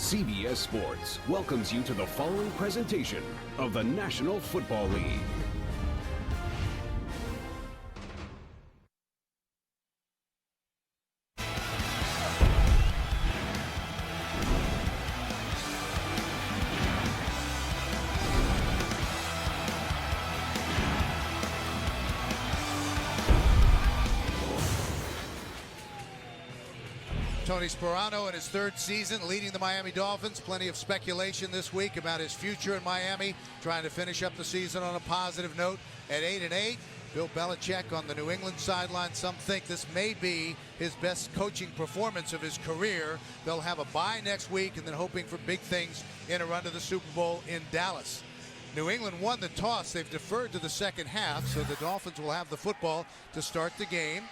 CBS Sports welcomes you to the following presentation of the National Football League. Tony Sparano in his third season leading the Miami Dolphins. Plenty of speculation this week about his future in Miami, trying to finish up the season on a positive note at 8-8. Bill Belichick on the New England sideline. Some think this may be his best coaching performance of his career. They'll have a bye next week and then hoping for big things in a run to the Super Bowl in Dallas. New England won the toss. They've deferred to the second half, so the Dolphins will have the football to start the game.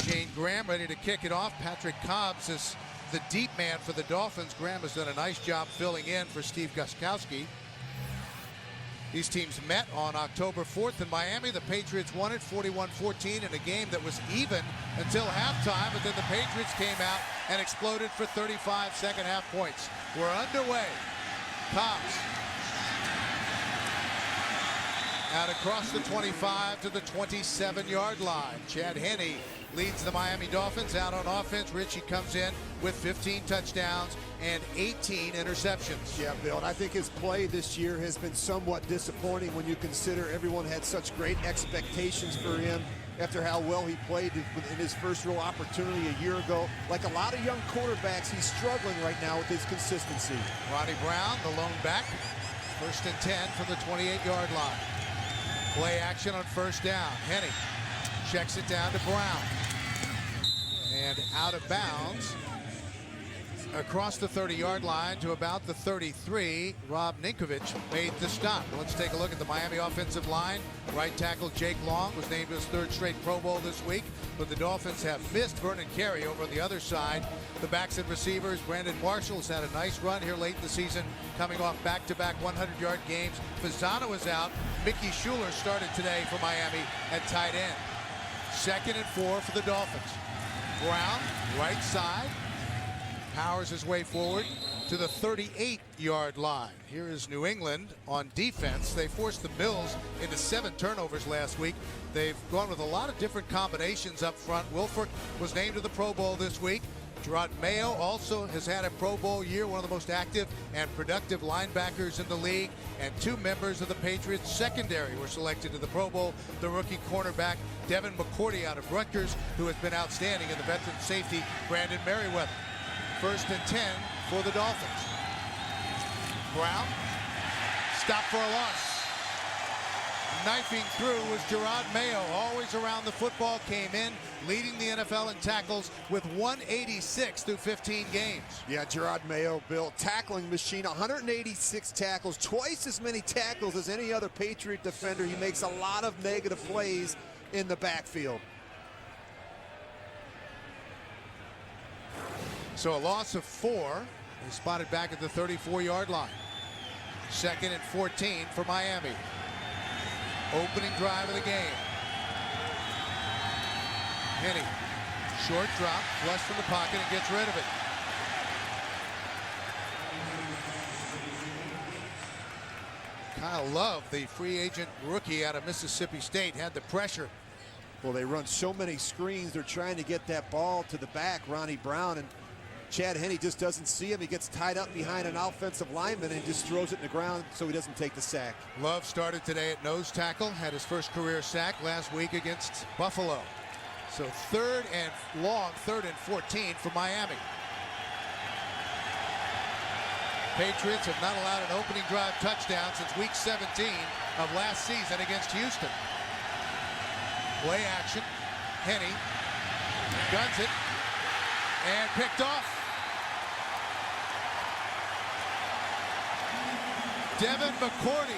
Shane Graham ready to kick it off. Patrick Cobbs is the deep man for the Dolphins. Graham has done a nice job filling in for Steve Gostkowski. These teams met on October 4th in Miami. The Patriots won it 41-14 in a game that was even until halftime, but then the Patriots came out and exploded for 35 second half points. We're underway. Cobbs out across the 25 to the 27-yard line. Chad Henne leads the Miami Dolphins out on offense. Richie comes in with 15 touchdowns and 18 interceptions. Yeah, Bill, and I think his play this year has been somewhat disappointing when you consider everyone had such great expectations for him after how well he played in his first real opportunity a year ago. Like a lot of young quarterbacks, he's struggling right now with his consistency. Ronnie Brown, the lone back, 1st and 10 from the 28-yard line. Play action on first down. Henne checks it down to Brown. And out of bounds across the 30-yard line to about the 33. Rob Ninkovich made the stop. Let's take a look at the Miami offensive line. Right tackle Jake Long was named his 3rd straight Pro Bowl this week, but the Dolphins have missed Vernon Carey over on the other side. The backs and receivers, Brandon Marshall has had a nice run here late in the season, coming off back-to-back 100-yard games. Fasano is out. Mickey Schuler started today for Miami at tight end. 2nd and 4 for the Dolphins. Brown, right side, powers his way forward to the 38-yard line. Here is New England on defense. They forced the Bills into 7 turnovers last week. They've gone with a lot of different combinations up front. Wilfork was named to the Pro Bowl this week. Gerard Mayo also has had a Pro Bowl year, one of the most active and productive linebackers in the league. And 2 members of the Patriots secondary were selected to the Pro Bowl. The rookie cornerback, Devin McCourty out of Rutgers, who has been outstanding, and the veteran safety, Brandon Merriweather. 1st and 10 for the Dolphins. Brown, stop for a loss. Knifing through was Gerard Mayo, always around the football, came in, leading the NFL in tackles with 186 through 15 games. Yeah, Gerard Mayo, Bill, tackling machine, 186 tackles, twice as many tackles as any other Patriot defender. He makes a lot of negative plays in the backfield. So a loss of 4. He's spotted back at the 34-yard line. 2nd and 14 for Miami. Opening drive of the game. Henne, short drop, flush from the pocket, and gets rid of it. Kyle Love, the free agent rookie out of Mississippi State, had the pressure. Well, they run so many screens. They're trying to get that ball to the back, Ronnie Brown, and Chad Henne just doesn't see him. He gets tied up behind an offensive lineman and just throws it in the ground so he doesn't take the sack. Love started today at nose tackle, had his first career sack last week against Buffalo. So 3rd and long, 3rd and 14 for Miami. Patriots have not allowed an opening drive touchdown since week 17 of last season against Houston. Play action. Henne guns it and picked off. Devin McCourty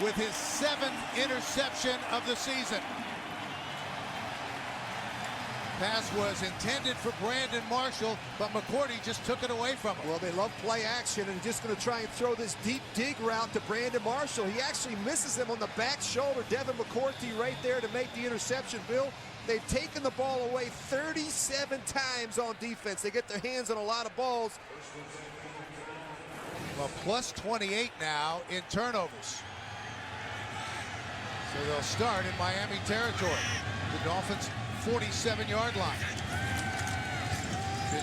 with his 7th interception of the season. Pass was intended for Brandon Marshall, but McCourty just took it away from him. Well, they love play action, and just going to try and throw this deep dig route to Brandon Marshall. He actually misses him on the back shoulder. Devin McCourty right there to make the interception. Bill, They've taken the ball away 37 times on defense. They get their hands on a lot of balls. Well, plus 28 now in turnovers. So they'll start in Miami territory. The Dolphins' 47-yard line.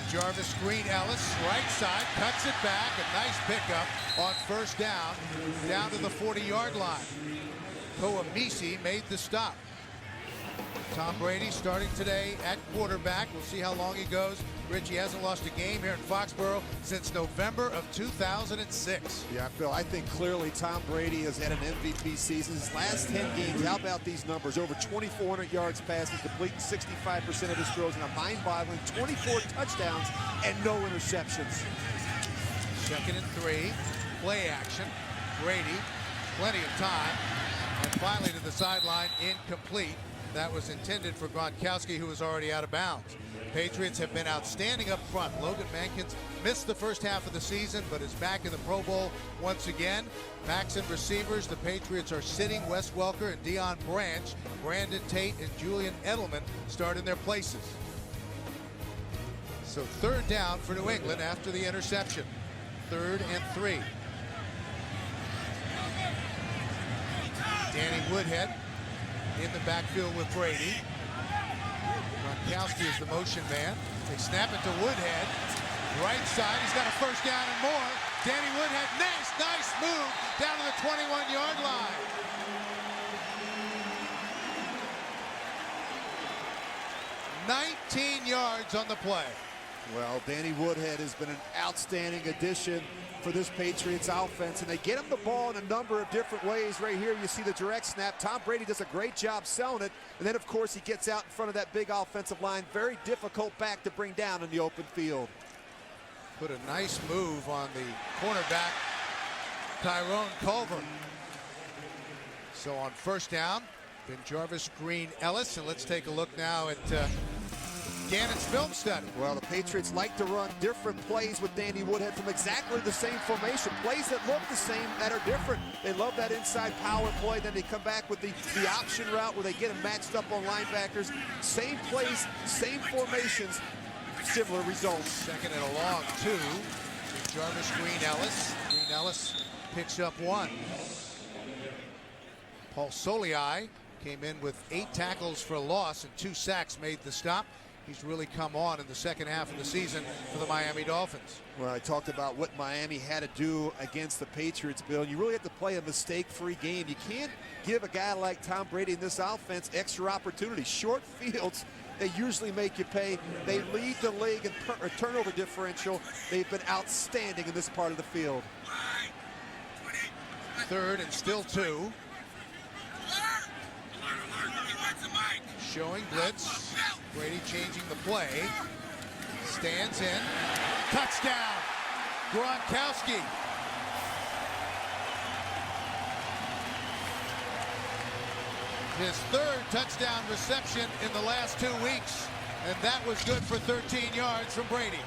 Jarvis Green Ellis, right side, cuts it back. A nice pickup on first down to the 40-yard line. Koamisi made the stop. Tom Brady starting today at quarterback. We'll see how long he goes. Richie hasn't lost a game here in Foxborough since November of 2006. Yeah, Phil, I think clearly Tom Brady has had an MVP season. His last 10 games, how about these numbers? Over 2,400 yards passing, completing 65% of his throws, and a mind-boggling 24 touchdowns and no interceptions. 2nd and 3, play action. Brady, plenty of time, and finally to the sideline, incomplete. That was intended for Gronkowski, who was already out of bounds. Patriots have been outstanding up front. Logan Mankins missed the first half of the season, but is back in the Pro Bowl once again. Backs and receivers, the Patriots are sitting Wes Welker and Deion Branch. Brandon Tate and Julian Edelman start in their places. So 3rd down for New England after the interception. 3rd and 3. Danny Woodhead in the backfield with Brady. Gronkowski is the motion man. They snap it to Woodhead. Right side, he's got a first down and more. Danny Woodhead, nice move down to the 21-yard line. $19 yards on the play. Well, Danny Woodhead has been an outstanding addition for this Patriots offense, and they get him the ball in a number of different ways. Right here, you see the direct snap. Tom Brady does a great job selling it, and then, of course, he gets out in front of that big offensive line. Very difficult back to bring down in the open field. Put a nice move on the cornerback, Tyrone Culver. So on first down, been Jarvis Green Ellis, and let's take a look now at Gannon's film study. Well, the Patriots like to run different plays with Danny Woodhead from exactly the same formation. Plays that look the same, that are different. They love that inside power play. Then they come back with the option route where they get them matched up on linebackers. Same plays, same formations, similar results. 2nd and a long 2. Jarvis Green Ellis. Green Ellis picks up 1. Paul Soliai came in with 8 tackles for a loss and 2 sacks, made the stop. He's really come on in the second half of the season for the Miami Dolphins. Well, I talked about what Miami had to do against the Patriots, Bill. You really have to play a mistake-free game. You can't give a guy like Tom Brady in this offense extra opportunities. Short fields, they usually make you pay. They lead the league in turnover differential. They've been outstanding in this part of the field. 3rd and still 2. Showing blitz. Brady changing the play. Stands in. Touchdown! Gronkowski. His 3rd touchdown reception in the last 2 weeks. And that was good for 13 yards from Brady.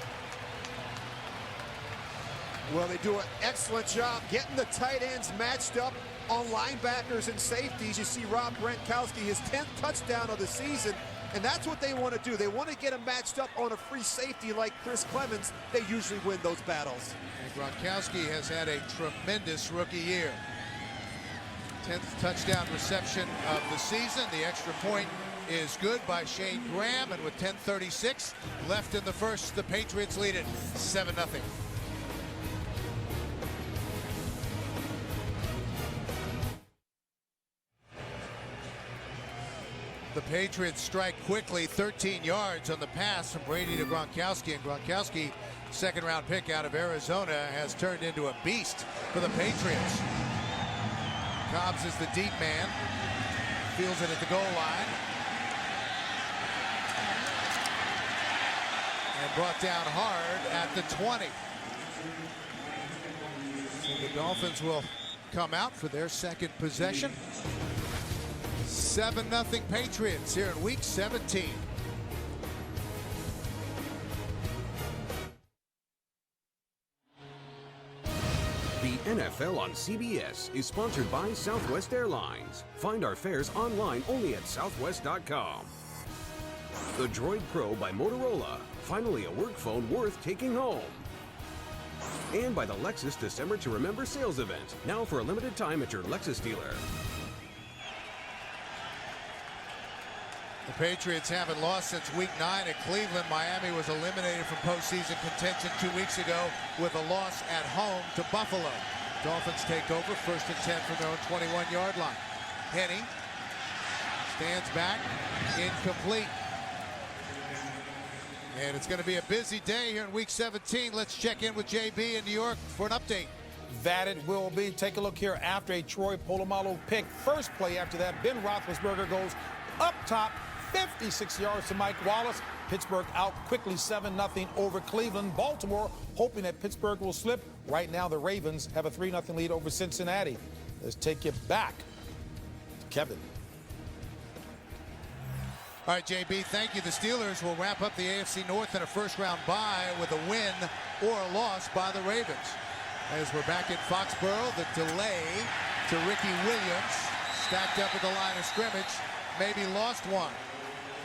Well, they do an excellent job getting the tight ends matched up on linebackers and safeties. You see Rob Gronkowski, his 10th touchdown of the season, and that's what they want to do. They want to get him matched up on a free safety like Chris Clemens. They usually win those battles. And Gronkowski has had a tremendous rookie year. 10th touchdown reception of the season. The extra point is good by Shane Graham, and with 10:36 left in the first, the Patriots lead it 7-0. The Patriots strike quickly, 13 yards on the pass from Brady to Gronkowski, and Gronkowski, 2nd-round pick out of Arizona, has turned into a beast for the Patriots. Cobbs is the deep man, feels it at the goal line, and brought down hard at the 20. So the Dolphins will come out for their 2nd possession. 7-0 Patriots here in Week 17. The NFL on CBS is sponsored by Southwest Airlines. Find our fares online only at southwest.com. The Droid Pro by Motorola, finally a work phone worth taking home. And by the Lexus December to Remember sales event, now for a limited time at your Lexus dealer. The Patriots haven't lost since Week 9 at Cleveland. Miami was eliminated from postseason contention 2 weeks ago with a loss at home to Buffalo. Dolphins take over, 1st and 10 from their own 21-yard line. Henny stands back, incomplete. And it's going to be a busy day here in Week 17. Let's check in with JB in New York for an update. That it will be. Take a look here after a Troy Polamalu pick. First play after that, Ben Roethlisberger goes up top, 56 yards to Mike Wallace. Pittsburgh out quickly, 7-0 over Cleveland. Baltimore hoping that Pittsburgh will slip. Right now, the Ravens have a 3-0 lead over Cincinnati. Let's take it back to Kevin. All right, JB, thank you. The Steelers will wrap up the AFC North in a first-round bye with a win or a loss by the Ravens. As we're back in Foxborough, the delay to Ricky Williams, stacked up at the line of scrimmage, maybe lost one.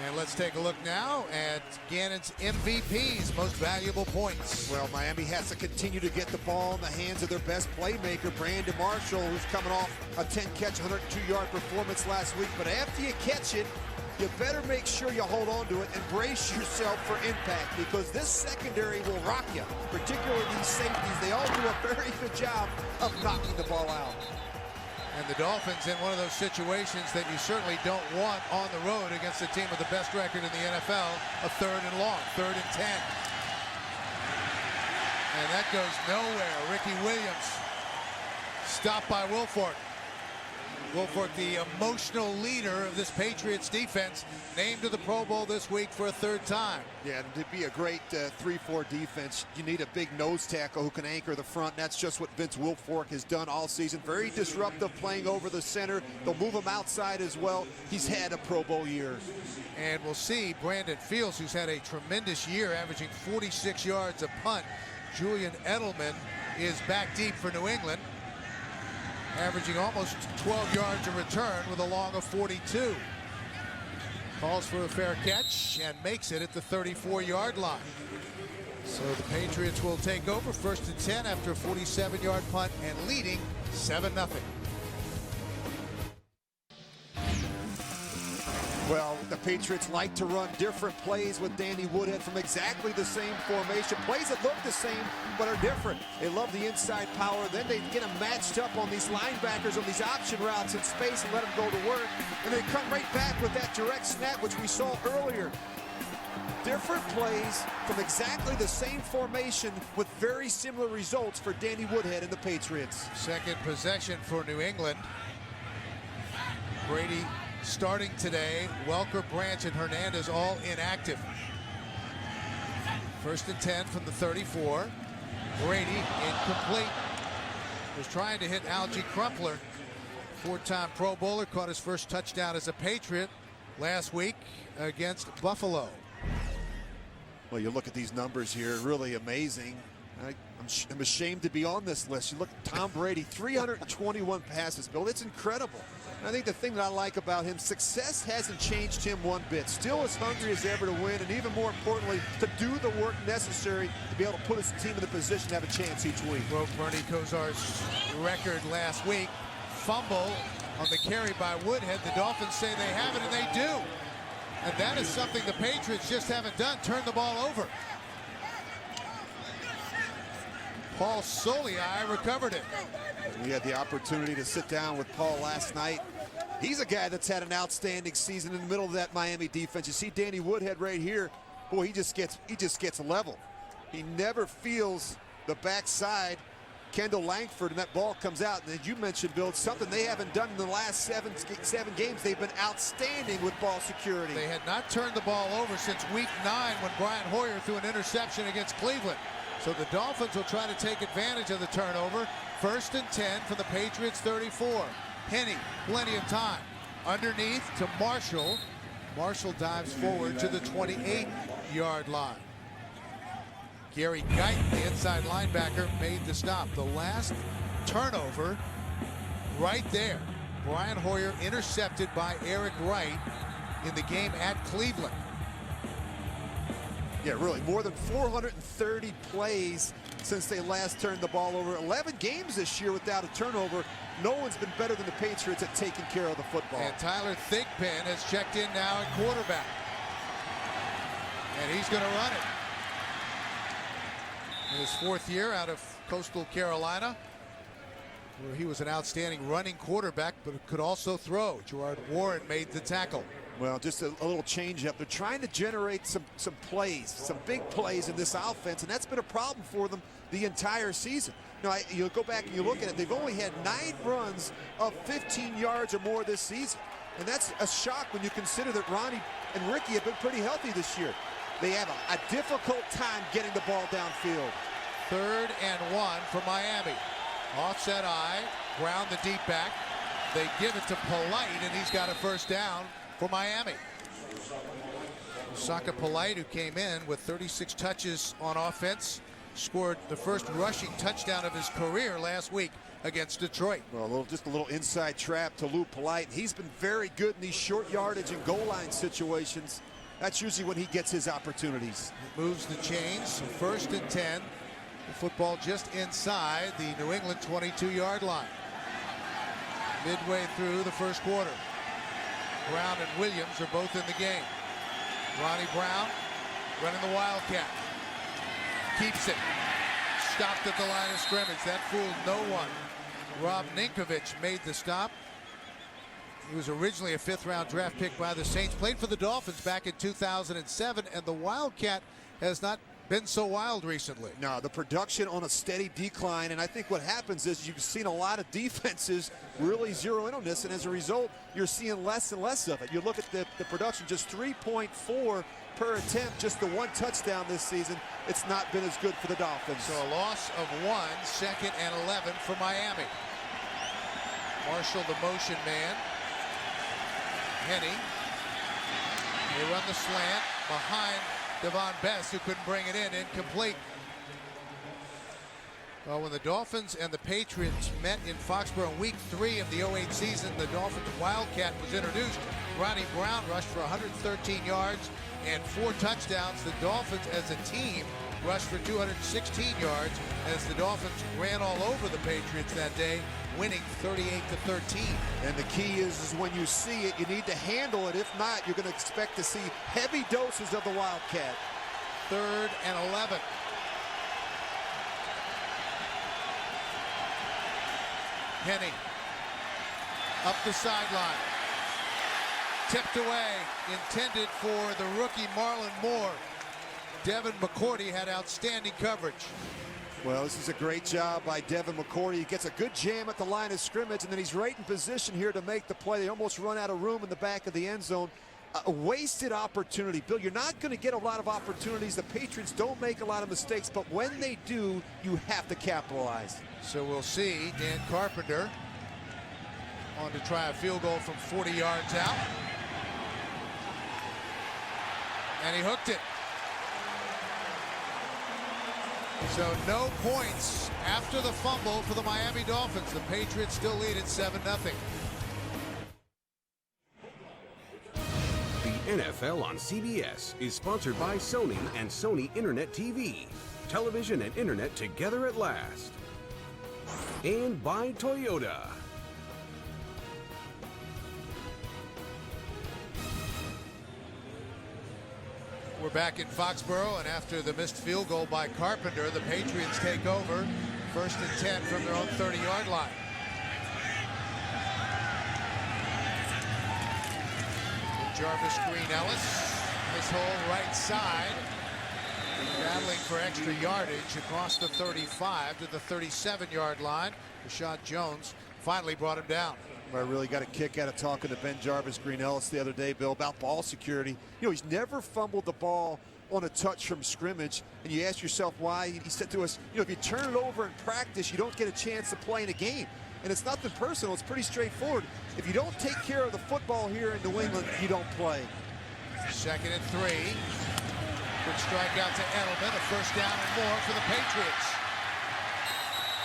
And let's take a look now at Gannon's MVPs, most valuable points. Well, Miami has to continue to get the ball in the hands of their best playmaker, Brandon Marshall, who's coming off a 10-catch, 102-yard performance last week. But after you catch it, you better make sure you hold on to it and brace yourself for impact, because this secondary will rock you, particularly these safeties. They all do a very good job of knocking the ball out. And the Dolphins in one of those situations that you certainly don't want on the road against a team with the best record in the NFL, a 3rd and long, 3rd and 10. And that goes nowhere. Ricky Williams stopped by Wilfork. Wilfork, the emotional leader of this Patriots defense, named to the Pro Bowl this week for a 3rd time. Yeah, and to be a great 3-4 defense, you need a big nose tackle who can anchor the front. That's just what Vince Wilfork has done all season. Very disruptive, playing over the center. They'll move him outside as well. He's had a Pro Bowl year. And we'll see Brandon Fields, who's had a tremendous year, averaging 46 yards a punt. Julian Edelman is back deep for New England, averaging almost 12 yards a return with a long of 42. Calls for a fair catch and makes it at the 34-yard line. So the Patriots will take over, 1st and 10 after a 47-yard punt and leading 7-0. Well, the Patriots like to run different plays with Danny Woodhead from exactly the same formation. Plays that look the same but are different. They love the inside power. Then they get them matched up on these linebackers on these option routes in space and let them go to work. And they come right back with that direct snap, which we saw earlier. Different plays from exactly the same formation with very similar results for Danny Woodhead and the Patriots. Second possession for New England. Brady starting today. Welker, Branch, and Hernandez all inactive. 1st and 10 from the 34. Brady incomplete. Was trying to hit Algie Crumpler, 4-time Pro Bowler, caught his first touchdown as a Patriot last week against Buffalo. Well, you look at these numbers here, really amazing. I'm ashamed to be on this list. You look at Tom Brady, 321 passes, Bill. It's incredible. And I think the thing that I like about him, success hasn't changed him one bit. Still as hungry as ever to win, and even more importantly, to do the work necessary to be able to put his team in the position to have a chance each week. Broke Bernie Kosar's record last week. Fumble on the carry by Woodhead. The Dolphins say they have it, and they do. And that is something the Patriots just haven't done, turn the ball over. Paul Soliai recovered it. We had the opportunity to sit down with Paul last night. He's a guy that's had an outstanding season in the middle of that Miami defense. You see Danny Woodhead right here. Boy, he just gets level. He never feels the backside. Kendall Langford, and that ball comes out. And as you mentioned, Bill, it's something they haven't done in the last seven games. They've been outstanding with ball security. They had not turned the ball over since week 9 when Brian Hoyer threw an interception against Cleveland. So the Dolphins will try to take advantage of the turnover. 1st and 10 for the Patriots 34. Henny, plenty of time. Underneath to Marshall. Marshall dives forward to the 28-yard line. Gary Guyton, the inside linebacker, made the stop. The last turnover right there. Brian Hoyer intercepted by Eric Wright in the game at Cleveland. Yeah, really, more than 430 plays since they last turned the ball over. 11 games this year without a turnover. No one's been better than the Patriots at taking care of the football. And Tyler Thigpen has checked in now at quarterback. And he's going to run it. In his 4th year out of Coastal Carolina, where he was an outstanding running quarterback, but could also throw. Gerard Warren made the tackle. Well, just a little change up. They're trying to generate some plays, some big plays in this offense, and that's been a problem for them the entire season. Now, you go back and you look at it, they've only had 9 runs of 15 yards or more this season. And that's a shock when you consider that Ronnie and Ricky have been pretty healthy this year. They have a difficult time getting the ball downfield. 3rd and 1 for Miami. Offset eye, ground the deep back. They give it to Polite, and he's got a first down for Miami. Saka Polite, who came in with 36 touches on offense, scored the first rushing touchdown of his career last week against Detroit. Well, just a little inside trap to Lou Polite. He's been very good in these short yardage and goal line situations. That's usually when he gets his opportunities. Moves the chains, so 1st and 10. The football just inside the New England 22-yard line. Midway through the first quarter. Brown and Williams are both in the game. Ronnie Brown running the Wildcat. Keeps it. Stopped at the line of scrimmage. That fooled no one. Rob Ninkovich made the stop. He was originally a 5th-round draft pick by the Saints. Played for the Dolphins back in 2007, and the Wildcat has not been so wild recently. No, the production on a steady decline, and I think what happens is you've seen a lot of defenses really zero in on this, and as a result, you're seeing less and less of it. You look at the production, just 3.4 per attempt, just the 1 touchdown this season. It's not been as good for the Dolphins. So a loss of 1, 2nd and 11 for Miami. Marshall, the motion man. Henny. They run the slant behind Devon Best, who couldn't bring it in. Incomplete. Well, when the Dolphins and the Patriots met in Foxborough in week 3 of the 08 season, the Dolphins Wildcat was introduced. Ronnie Brown rushed for 113 yards and 4 touchdowns. The Dolphins as a team rushed for 216 yards as the Dolphins ran all over the Patriots that day, winning 38-13. And the key is when you see it, you need to handle it. If not, you're going to expect to see heavy doses of the Wildcat. 3rd and 11. Henny up the sideline. Tipped away, intended for the rookie Marlon Moore. Devin McCourty had outstanding coverage. Well, this is a great job by Devin McCourty. He gets a good jam at the line of scrimmage, and then he's right in position here to make the play. They almost run out of room in the back of the end zone. A wasted opportunity. Bill, you're not going to get a lot of opportunities. The Patriots don't make a lot of mistakes, but when they do, you have to capitalize. So we'll see Dan Carpenter on to try a field goal from 40 yards out. And he hooked it. So no points after the fumble for the Miami Dolphins. The Patriots still lead at 7-0. The NFL on CBS is sponsored by Sony and Sony Internet TV. Television and internet together at last. And by Toyota. We're back in Foxborough, and after the missed field goal by Carpenter, the Patriots take over. 1st and 10 from their own 30-yard line. Jarvis Green Ellis, this whole right side, battling for extra yardage across the 35 to the 37-yard line. Rashad Jones finally brought him down. I really got a kick out of talking to Ben Jarvis Green Ellis the other day, Bill, about ball security. You know, he's never fumbled the ball on a touch from scrimmage, and you ask yourself why. He said to us, you know, if you turn it over in practice, you don't get a chance to play in a game. And it's nothing personal. It's pretty straightforward. If you don't take care of the football here in New England, you don't play. 2nd and 3. Quick strike out to Edelman. A first down and more for the Patriots.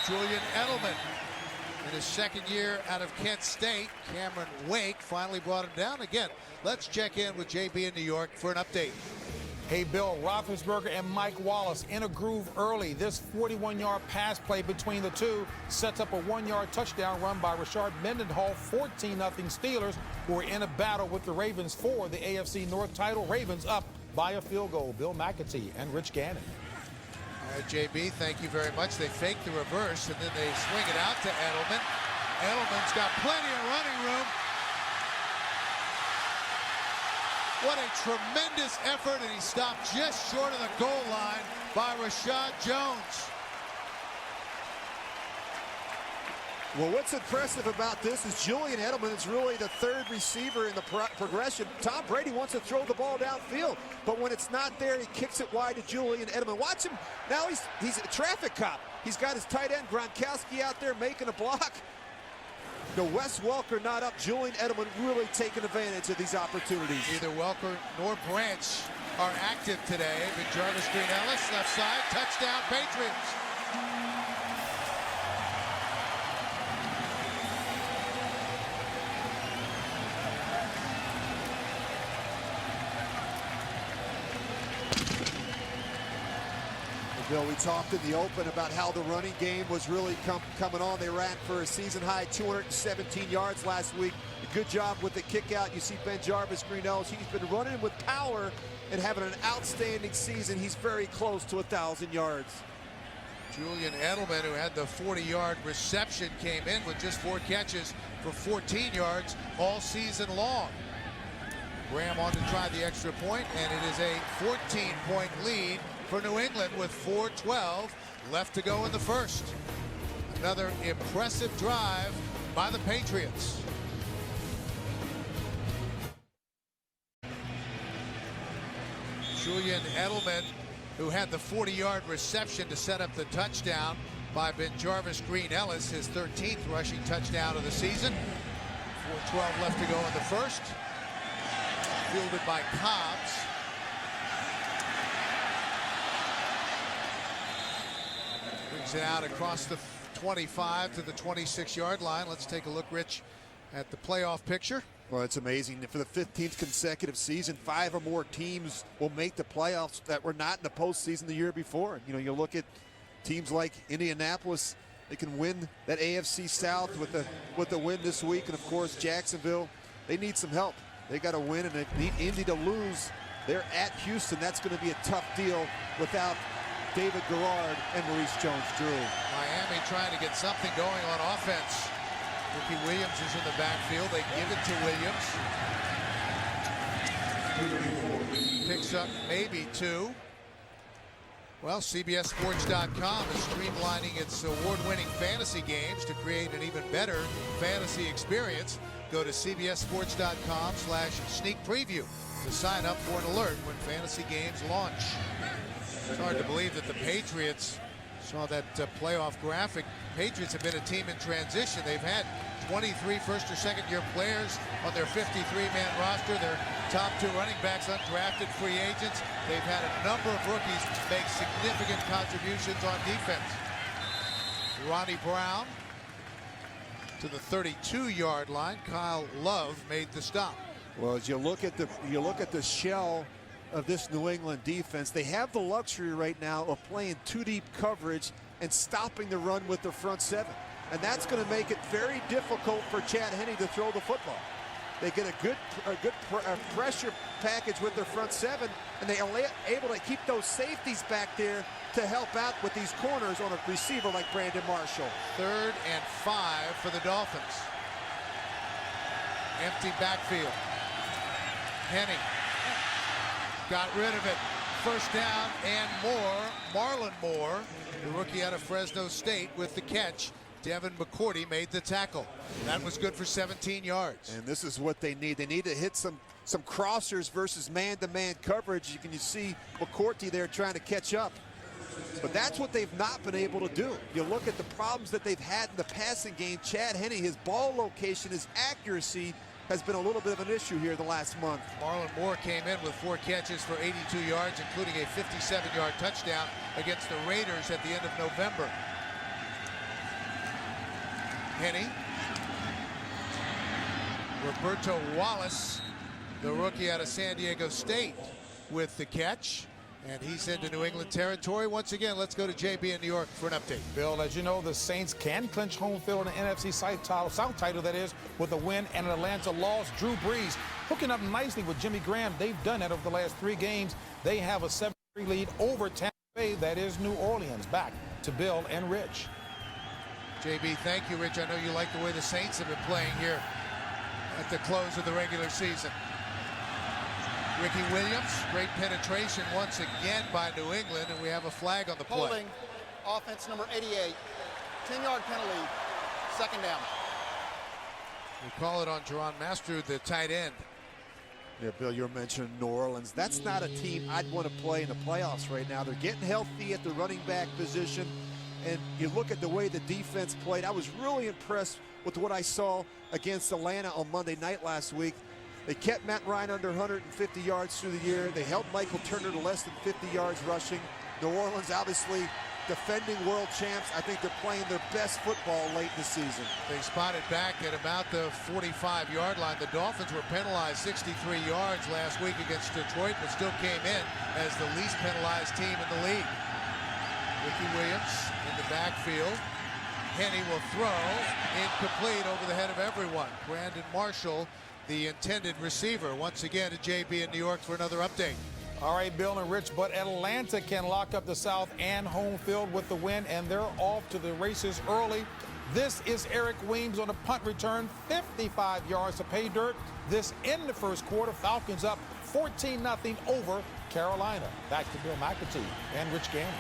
Julian Edelman, in his 2nd year out of Kent State. Cameron Wake finally brought him down. Again, let's check in with JB in New York for an update. Hey, Bill, Roethlisberger and Mike Wallace in a groove early. This 41-yard pass play between the two sets up a 1-yard touchdown run by Rashard Mendenhall. 14-0 Steelers, who are in a battle with the Ravens for the AFC North title. Ravens up by a field goal. Bill McAtee and Rich Gannon. All right, JB, thank you very much. They fake the reverse, and then they swing it out to Edelman. Edelman's got plenty of running room. What a tremendous effort, and he stopped just short of the goal line by Rashad Jones. Well, what's impressive about this is Julian Edelman is really the third receiver in the progression. Tom Brady wants to throw the ball downfield, but when it's not there, he kicks it wide to Julian Edelman. Watch him. Now he's a traffic cop. He's got his tight end Gronkowski out there making a block. No, Wes Welker not up. Julian Edelman really taking advantage of these opportunities. Neither Welker nor Branch are active today. But Jarvis Green Ellis, left side, touchdown, Patriots. Bill, we talked in the open about how the running game was really coming on. They ran for a season-high 217 yards last week. A good job with the kick out. You see Ben Jarvis Green Ellis. He's been running with power and having an outstanding season. He's very close to 1,000 yards. Julian Edelman, who had the 40-yard reception, came in with just 4 catches for 14 yards all season long. Graham on to try the extra point, and it is a 14-point lead for New England with 4:12 left to go in the first. Another impressive drive by the Patriots. Julian Edelman, who had the 40-yard reception to set up the touchdown by Ben Jarvis Green Ellis, his 13th rushing touchdown of the season. 4:12 left to go in the first. Fielded by Cobbs. Brings it out across the 25 to the 26-yard line. Let's take a look, Rich, at the playoff picture. Well, it's amazing. For the 15th consecutive season, 5 or more teams will make the playoffs that were not in the postseason the year before. You know, you look at teams like Indianapolis, they can win that AFC South with the win this week. And, of course, Jacksonville, they need some help. They got to win, and they need Indy to lose. They're at Houston. That's going to be a tough deal without David Garrard and Maurice Jones-Drew. Miami trying to get something going on offense. Ricky Williams is in the backfield. They give it to Williams. Picks up maybe 2. Well, CBSSports.com is streamlining its award-winning fantasy games to create an even better fantasy experience. Go to CBSSports.com/sneak preview to sign up for an alert when fantasy games launch. It's hard to believe that the Patriots saw that playoff graphic. Patriots have been a team in transition. They've had 23 first or second year players on their 53-man roster. Their top 2 running backs undrafted free agents. They've had a number of rookies make significant contributions on defense. Ronnie Brown to the 32-yard line. Kyle Love made the stop. Well, as you look at the shell of this New England defense, they have the luxury right now of playing 2 deep coverage and stopping the run with the front 7. And that's going to make it very difficult for Chad Henne to throw the football. They get a good pressure package with their front 7, and they are able to keep those safeties back there to help out with these corners on a receiver like Brandon Marshall. 3rd and 5 for the Dolphins. Empty backfield. Henne got rid of it. First down and more. Marlon Moore, the rookie out of Fresno State, with the catch. Devin McCourty made the tackle. That was good for 17 yards. And this is what they need. They need to hit some crossers versus man-to-man coverage. You can see McCourty there trying to catch up. But that's what they've not been able to do. You look at the problems that they've had in the passing game. Chad Henne, his ball location, his accuracy has been a little bit of an issue here the last month. Marlon Moore came in with 4 catches for 82 yards, including a 57-yard touchdown against the Raiders at the end of November. Henne. Roberto Wallace, the rookie out of San Diego State, with the catch. And he's into New England territory. Once again, let's go to JB in New York for an update. Bill, as you know, the Saints can clinch home field in the NFC South title, that is, with a win, and an Atlanta loss. Drew Brees hooking up nicely with Jimmy Graham. They've done that over the last 3 games. They have a 7-3 lead over Tampa Bay. That is New Orleans. Back to Bill and Rich. JB, thank you, Rich. I know you like the way the Saints have been playing here at the close of the regular season. Ricky Williams, great penetration once again by New England, and we have a flag on the play. Holding, offense number 88, 10-yard penalty, 2nd down. We call it on Jerron Master, the tight end. Yeah, Bill, you're mentioning New Orleans. That's not a team I'd want to play in the playoffs right now. They're getting healthy at the running back position, and you look at the way the defense played. I was really impressed with what I saw against Atlanta on Monday night last week. They kept Matt Ryan under 150 yards through the year. They held Michael Turner to less than 50 yards rushing. New Orleans, obviously, defending world champs. I think they're playing their best football late in the season. They spotted back at about the 45-yard line. The Dolphins were penalized 63 yards last week against Detroit, but still came in as the least penalized team in the league. Ricky Williams in the backfield. Henny will throw, incomplete over the head of everyone. Brandon Marshall, the intended receiver. Once again to JB in New York for another update. All right, Bill and Rich, but Atlanta can lock up the South and home field with the win, and they're off to the races early. This is Eric Weems on a punt return, 55 yards to pay dirt. This in the first quarter. Falcons up 14-0 over Carolina. Back to Bill McAtee and Rich Gannon.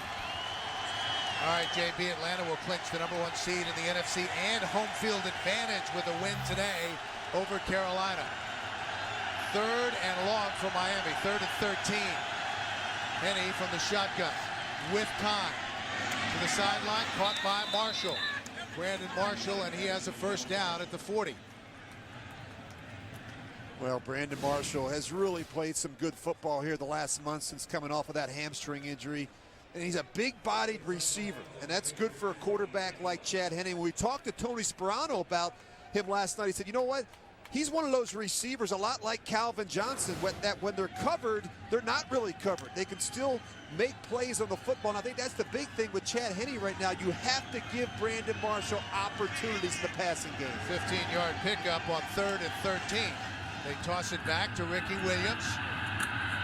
All right, JB, Atlanta will clinch the #1 seed in the NFC and home field advantage with a win today over Carolina. 3rd and long for Miami, 3rd and 13. Henny from the shotgun with time to the sideline, caught by Marshall. Brandon Marshall, and he has a 1st down at the 40. Well, Brandon Marshall has really played some good football here the last month since coming off of that hamstring injury. And he's a big-bodied receiver, and that's good for a quarterback like Chad Henne. When we talked to Tony Sperano about him last night, he said, you know what? He's one of those receivers, a lot like Calvin Johnson, that when they're covered, they're not really covered. They can still make plays on the football, and I think that's the big thing with Chad Henne right now. You have to give Brandon Marshall opportunities in the passing game. 15-yard pickup on 3rd and 13. They toss it back to Ricky Williams.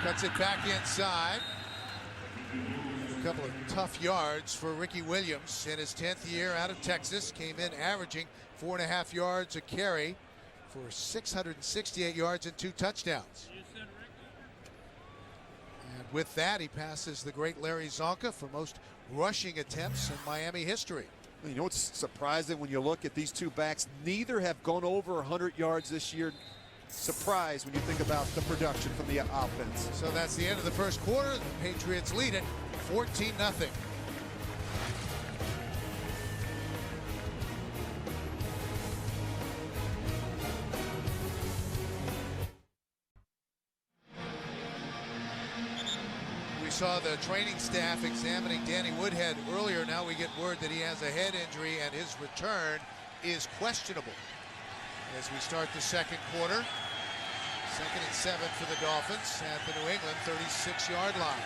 Cuts it back inside. A couple of tough yards for Ricky Williams in his 10th year out of Texas. Came in averaging 4.5 yards a carry for 668 yards and 2 touchdowns. And with that, he passes the great Larry Zonka for most rushing attempts in Miami history. You know what's surprising when you look at these two backs? Neither have gone over 100 yards this year. Surprise when you think about the production from the offense. So that's the end of the first quarter. The Patriots lead it 14-0. We saw the training staff examining Danny Woodhead earlier. Now we get word that he has a head injury and his return is questionable. As we start the second quarter, 2nd and 7 for the Dolphins at the New England 36-yard line.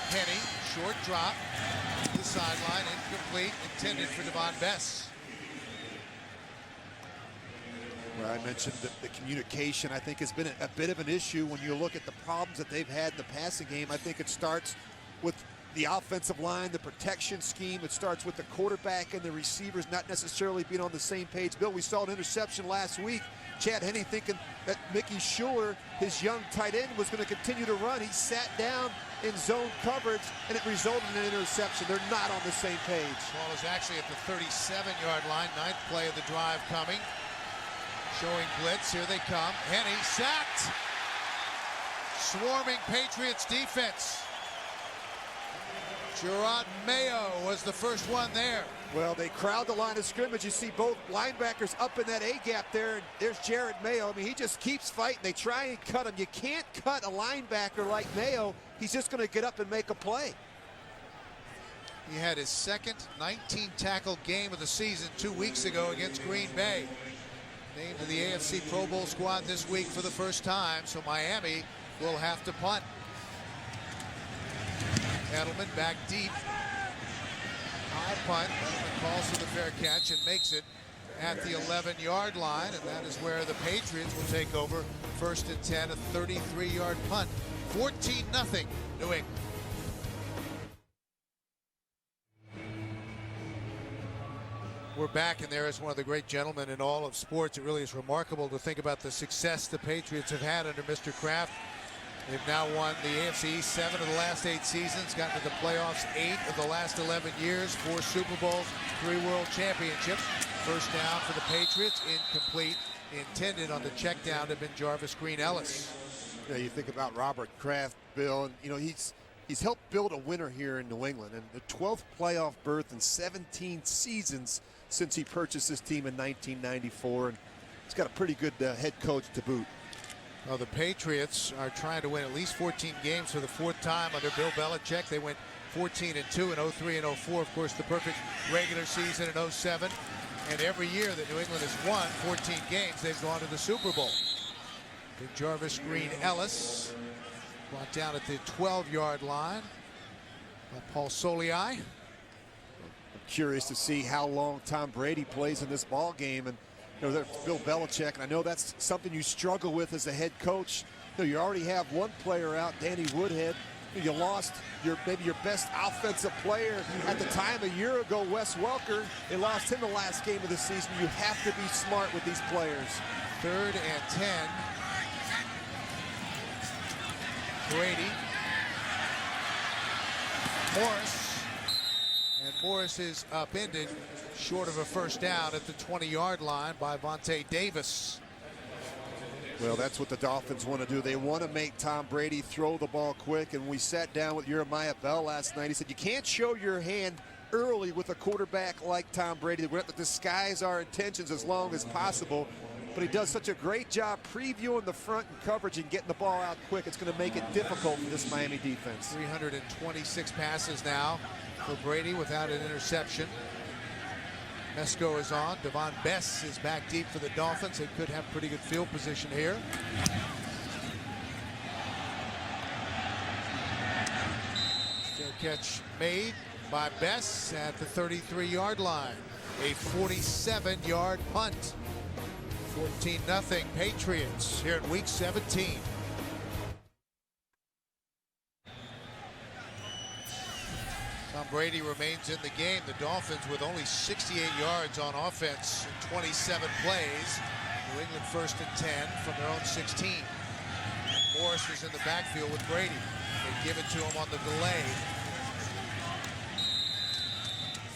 Henny, short drop, to the sideline, incomplete, intended for Devon Bess. Well, I mentioned that the communication, I think, has been a bit of an issue when you look at the problems that they've had in the passing game. I think it starts with the offensive line, the protection scheme. It starts with the quarterback and the receivers not necessarily being on the same page. Bill, we saw an interception last week. Chad Henne thinking that Mickey Schuler, his young tight end, was going to continue to run. He sat down in zone coverage, and it resulted in an interception. They're not on the same page. Ball is actually at the 37-yard line. 9th play of the drive coming. Showing blitz. Here they come. Henny sacked. Swarming Patriots defense. Gerard Mayo was the first one there. Well, they crowd the line of scrimmage. You see both linebackers up in that A-gap there, and there's Jared Mayo. I mean, he just keeps fighting. They try and cut him. You can't cut a linebacker like Mayo. He's just going to get up and make a play. He had his second 19-tackle game of the season 2 weeks ago against Green Bay. named to the AFC Pro Bowl squad this week for the first time, so Miami will have to punt. Edelman back deep. High punt. Edelman calls for the fair catch and makes it at the 11-yard line, and that is where the Patriots will take over. 1st and 10, a 33-yard punt. 14-0 New England. We're back, and there is one of the great gentlemen in all of sports. It really is remarkable to think about the success the Patriots have had under Mr. Kraft. They've now won the AFC East 7 of the last 8 seasons, gotten to the playoffs 8 of the last 11 years, 4 Super Bowls, 3 World Championships. First down for the Patriots, incomplete, intended on the check down to have been Jarvis Green Ellis. Yeah, you think about Robert Kraft, Bill, and you know he's helped build a winner here in New England, and the 12th playoff berth in 17 seasons since he purchased this team in 1994, and he's got a pretty good head coach to boot. Well, the Patriots are trying to win at least 14 games for the 4th time under Bill Belichick. They went 14-2 in 03 and 04. Of course, the perfect regular season in 07. And every year that New England has won 14 games, they've gone to the Super Bowl. Big Jarvis Green Ellis brought down at the 12-yard line by Paul Soliai. I'm curious to see how long Tom Brady plays in this ball game, and you know, there's Bill Belichick, and I know that's something you struggle with as a head coach. You know, you already have one player out, Danny Woodhead. You lost maybe your best offensive player at the time a year ago, Wes Welker. They lost him the last game of the season. You have to be smart with these players. 3rd and 10. Brady. Morris. And Morris is upended short of a first down at the 20-yard line by Vontae Davis. Well, that's what the Dolphins want to do. They want to make Tom Brady throw the ball quick. And we sat down with Jeremiah Bell last night. He said, you can't show your hand early with a quarterback like Tom Brady. We have to disguise our intentions as long as possible. But he does such a great job previewing the front and coverage and getting the ball out quick. It's going to make it difficult for this Miami defense. 326 passes now for Brady without an interception. Mesco is on. Devon Bess is back deep for the Dolphins. They could have pretty good field position here. Fair catch made by Bess at the 33-yard line. A 47-yard punt. 14-0 Patriots here in week 17. Tom Brady remains in the game. The Dolphins with only 68 yards on offense in 27 plays. New England 1st and 10 from their own 16. Morris is in the backfield with Brady. They give it to him on the delay.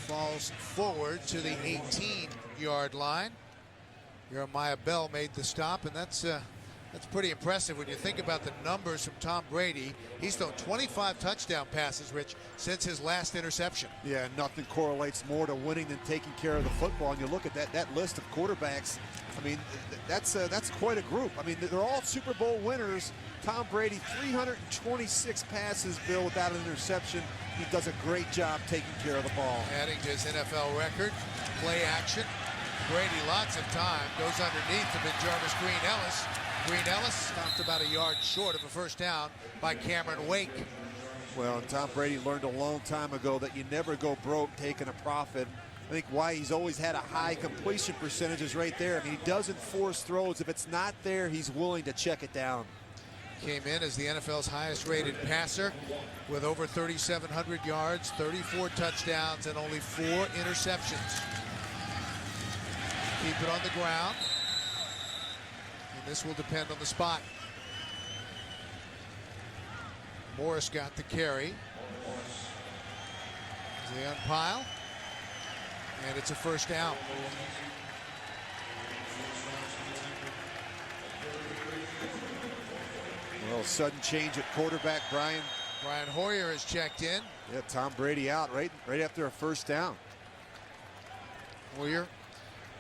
Falls forward to the 18-yard line. Jeremiah Bell made the stop, and that's pretty impressive when you think about the numbers from Tom Brady. He's thrown 25 touchdown passes, Rich, since his last interception. Yeah, nothing correlates more to winning than taking care of the football. And you look at that list of quarterbacks, I mean, that's quite a group. I mean, they're all Super Bowl winners. Tom Brady, 326 passes, Bill, without an interception. He does a great job taking care of the ball. Adding to his NFL record, play action. Brady, lots of time, goes underneath to Jarvis Green Ellis. Green Ellis stopped about a yard short of a first down by Cameron Wake. Well, Tom Brady learned a long time ago that you never go broke taking a profit. I think why he's always had a high completion percentage is right there. I mean, he doesn't force throws. If it's not there, he's willing to check it down. Came in as the NFL's highest rated passer with over 3,700 yards, 34 touchdowns, and only 4 interceptions. Keep it on the ground. And this will depend on the spot. Morris got the carry. As they unpile. And it's a first down. Well, sudden change at quarterback. Brian Hoyer has checked in. Yeah, Tom Brady out right after a first down. Hoyer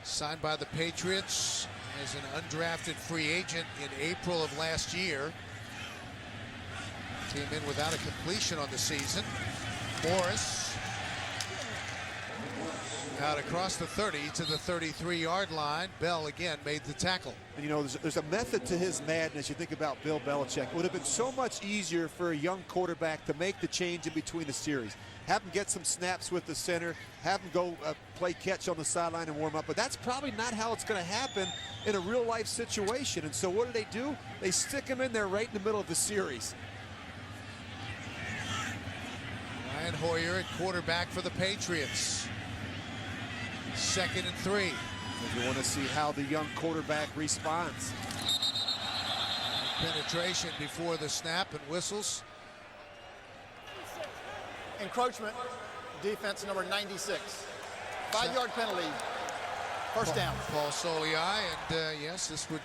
signed by the Patriots as an undrafted free agent in April of last year. Came in without a completion on the season. Morris Out across the 30 to the 33-yard line. Bell again made the tackle. And, you know, there's a method to his madness. You think about Bill Belichick. It would have been so much easier for a young quarterback to make the change in between the series. Have him get some snaps with the center. Have him go play catch on the sideline and warm up. But that's probably not how it's going to happen in a real-life situation. And so what do? They stick him in there right in the middle of the series. Brian Hoyer at quarterback for the Patriots. 2nd and 3. If you want to see how the young quarterback responds. Penetration before the snap and whistles. Encroachment, defense number 96. 5-yard penalty, first down. Paul Soliai, and yes, this would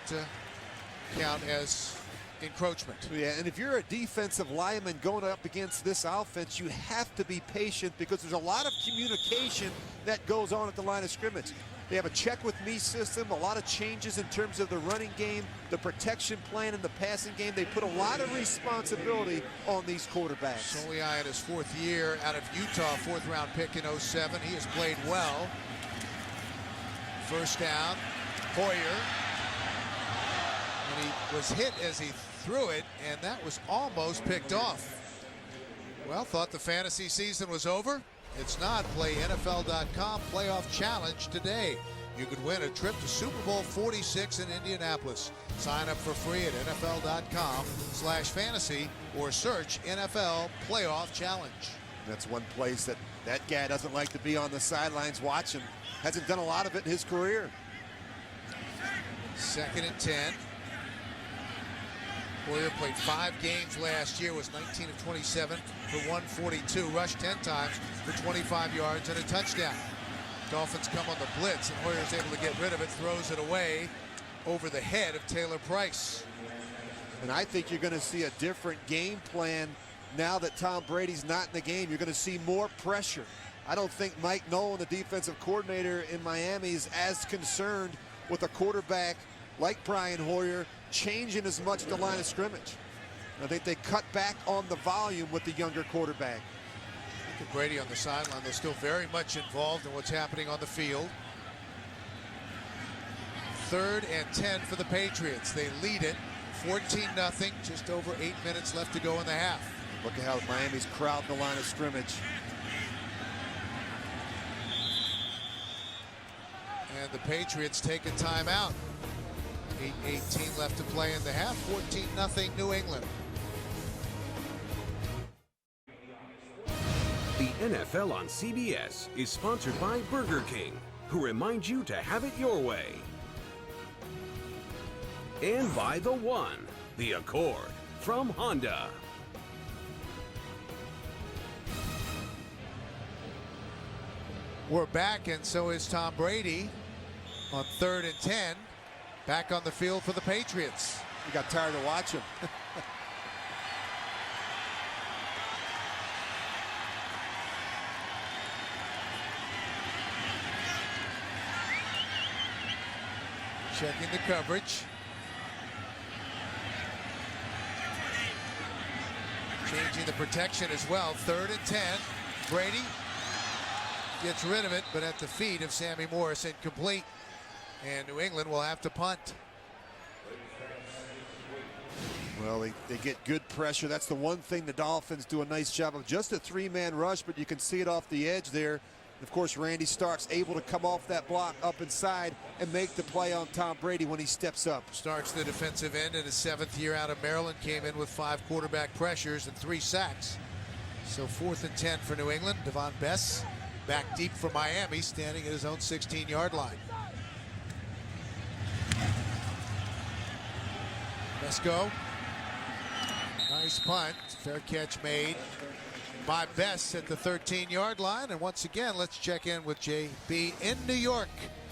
count as encroachment. Yeah, and if you're a defensive lineman going up against this offense, you have to be patient because there's a lot of communication that goes on at the line of scrimmage. They have a check with me system, a lot of changes in terms of the running game, the protection plan, and the passing game. They put a lot of responsibility on these quarterbacks. Soliai in his 4th year out of Utah, 4th-round pick in 07. He has played well. First down, Hoyer. And he was hit as he threw it, and that was almost picked off. Well, thought the fantasy season was over. It's not. Play NFL.com Playoff Challenge today. You could win a trip to Super Bowl 46 in Indianapolis. Sign up for free at NFL.com/fantasy or search NFL Playoff Challenge. That's one place that guy doesn't like to be on the sidelines watching. Hasn't done a lot of it in his career. 2nd and 10. Hoyer played 5 games last year, was 19 of 27 for 142, rushed 10 times for 25 yards and a touchdown. Dolphins come on the blitz, and Hoyer's able to get rid of it, throws it away over the head of Taylor Price. And I think you're going to see a different game plan now that Tom Brady's not in the game. You're going to see more pressure. I don't think Mike Nolan, the defensive coordinator in Miami, is as concerned with a quarterback like Brian Hoyer changing as much at the line of scrimmage. I think they cut back on the volume with the younger quarterback. Look at Brady on the sideline. They're still very much involved in what's happening on the field. 3rd and 10 for the Patriots. They lead it 14-0. Just over 8 minutes left to go in the half. Look at how Miami's crowding the line of scrimmage. And the Patriots take a timeout. 8:18 left to play in the half. 14-0 New England. The NFL on CBS is sponsored by Burger King, who reminds you to have it your way. And by the One, the Accord from Honda. We're back, and so is Tom Brady on 3rd and 10. Back on the field for the Patriots. You got tired of watching. Checking the coverage. Changing the protection as well. 3rd and 10. Brady gets rid of it, but at the feet of Sammy Morris, incomplete. And New England will have to punt. Well, they get good pressure. That's the one thing the Dolphins do a nice job of. Just a 3-man rush, but you can see it off the edge there. Of course, Randy Stark's able to come off that block up inside and make the play on Tom Brady when he steps up. Stark's the defensive end in his 7th year out of Maryland. Came in with 5 quarterback pressures and 3 sacks. So 4th and 10 for New England. Devon Bess back deep for Miami, standing at his own 16-yard line. Let's go. Nice punt. Fair catch made by Bess at the 13-yard line. And once again, let's check in with JB in New York.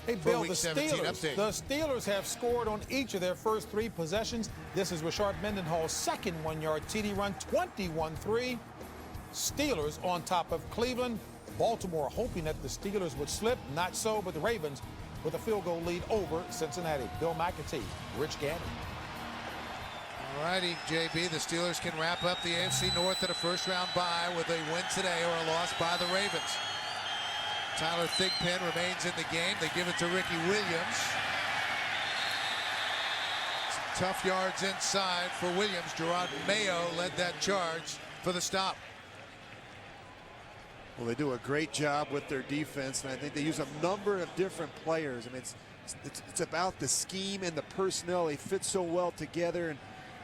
Hey, for Bill, Week the 17 update. Steelers have scored on each of their first 3 possessions. This is Rashard Mendenhall's second 1-yard TD run, 21-3. Steelers on top of Cleveland. Baltimore hoping that the Steelers would slip. Not so, but the Ravens with a field goal lead over Cincinnati. Bill McAtee, Rich Gannon. All righty, JB, the Steelers can wrap up the AFC North at a first-round bye with a win today or a loss by the Ravens. Tyler Thigpen remains in the game. They give it to Ricky Williams. Some tough yards inside for Williams. Gerard Mayo led that charge for the stop. Well, they do a great job with their defense, and I think they use a number of different players. I mean, it's about the scheme and the personnel. They fit so well together, and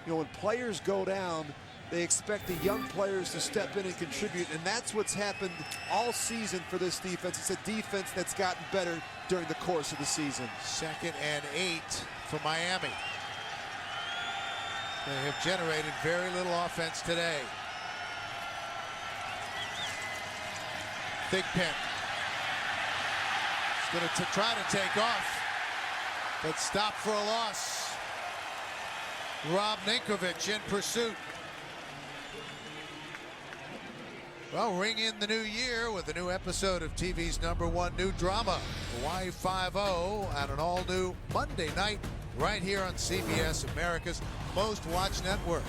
you know, when players go down, they expect the young players to step in and contribute, and that's what's happened all season for this defense. It's a defense that's gotten better during the course of the season. 2nd and 8 for Miami. They have generated very little offense today. Thigpen. He's going to try to take off, but stopped for a loss. Rob Ninkovich in pursuit. Well, ring in the new year with a new episode of TV's #1 new drama, Hawaii Five-0, on an all-new Monday night right here on CBS, America's most watched network.